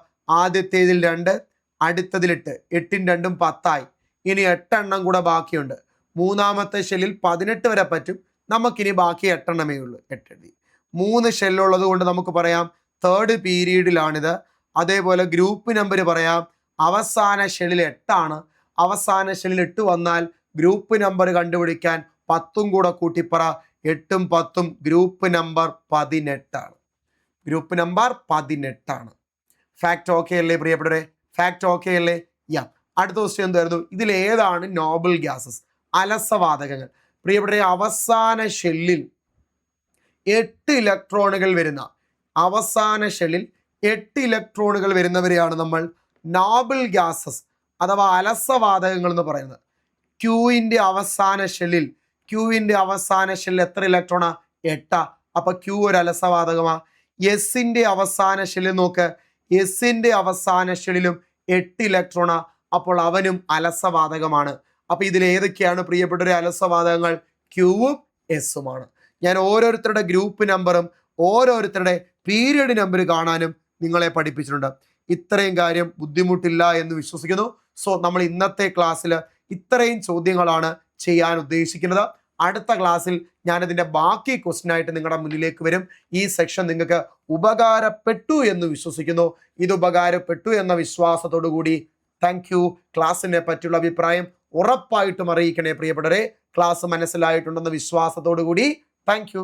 Speaker 1: ആദ്യത്തേതിൽ 2, അടുത്തതിൽ 8. 8 × 2 10 ആയി. ഇനി 8 എണ്ണം കൂടെ ബാക്കിയുണ്ട്. മൂന്നാമത്തെ ഷെല്ലിൽ 18 വരെ പറ്റും, നമുക്കിനി ബാക്കി 8 എണ്ണമേ ഉള്ളൂ. 8 എഴുതി. 3 ഷെല്ലുള്ളത് കൊണ്ട് നമുക്ക് പറയാം തേർഡ് പീരീഡിലാണിത്. അതേപോലെ ഗ്രൂപ്പ് നമ്പർ പറയാം, അവസാന ഷെല്ലിൽ 8 ആണ്. അവസാന ഷെല്ലിൽ 8 വന്നാൽ ഗ്രൂപ്പ് നമ്പർ കണ്ടുപിടിക്കാൻ 10 കൂടെ കൂട്ടിപ്പറ. 8 ഉം 10ഉം ഗ്രൂപ്പ് നമ്പർ 18 ആണ്. ഫാക്ട് ഓക്കെ അല്ലേ പ്രിയപ്പെട്ടവരെ? യാ. അടുത്ത ക്വസ്റ്റ്യൻ എന്തായിരുന്നു? ഇതിൽ ഏതാണ് നോബിൾ ഗ്യാസസ്, അലസവാതകങ്ങൾ? പ്രിയപ്പെട്ടവരെ, അവസാന ഷെല്ലിൽ 8 ഇലക്ട്രോണുകൾ വരുന്നവരെയാണ് നമ്മൾ നോബിൾ ഗ്യാസസ് അഥവാ അലസവാതകങ്ങൾ എന്ന് പറയുന്നത്. ക്യൂവിൻ്റെ അവസാന ഷെല്ലിൽ എത്ര ഇലക്ട്രോണാ? 8. അപ്പൊ ക്യൂ ഒരു അലസവാതകമാ. എസിന്റെ അവസാന ഷെല്ലിൽ നോക്ക്, എസിന്റെ അവസാന ഷെല്ലിലും 8 ഇലക്ട്രോണാ, അപ്പോൾ അവനും അലസവാതകമാണ്. അപ്പൊ ഇതിൽ ഏതൊക്കെയാണ് പ്രിയപ്പെട്ട അലസവാതകങ്ങൾ? ക്യൂവും എസുമാണ്. ഞാൻ ഓരോരുത്തരുടെ ഗ്രൂപ്പ് നമ്പറും ഓരോരുത്തരുടെ പീരിയഡ് നമ്പർ കാണാനും നിങ്ങളെ പഠിപ്പിച്ചിട്ടുണ്ട്. ഇത്രയും കാര്യം ബുദ്ധിമുട്ടില്ല എന്ന് വിശ്വസിക്കുന്നു. സോ നമ്മൾ ഇന്നത്തെ ക്ലാസ്സിൽ ഇത്രയും ചോദ്യങ്ങളാണ് ചെയ്യാൻ ഉദ്ദേശിക്കുന്നത്. അടുത്ത ക്ലാസ്സിൽ ഞാനതിൻ്റെ ബാക്കി ക്വസ്റ്റ്യൻ ആയിട്ട് നിങ്ങളുടെ മുന്നിലേക്ക് വരും. ഈ സെക്ഷൻ നിങ്ങൾക്ക് ഉപകാരപ്പെട്ടു എന്ന് വിശ്വസിക്കുന്നു. ഇത് ഉപകാരപ്പെട്ടു എന്ന വിശ്വാസത്തോടു കൂടി താങ്ക് യു. ക്ലാസ്സിനെ പറ്റിയുള്ള അഭിപ്രായം ഉറപ്പായിട്ടും അറിയിക്കണേ പ്രിയപ്പെട്ടവരെ. ക്ലാസ് മനസ്സിലായിട്ടുണ്ടെന്ന വിശ്വാസത്തോടു കൂടി താങ്ക് യു.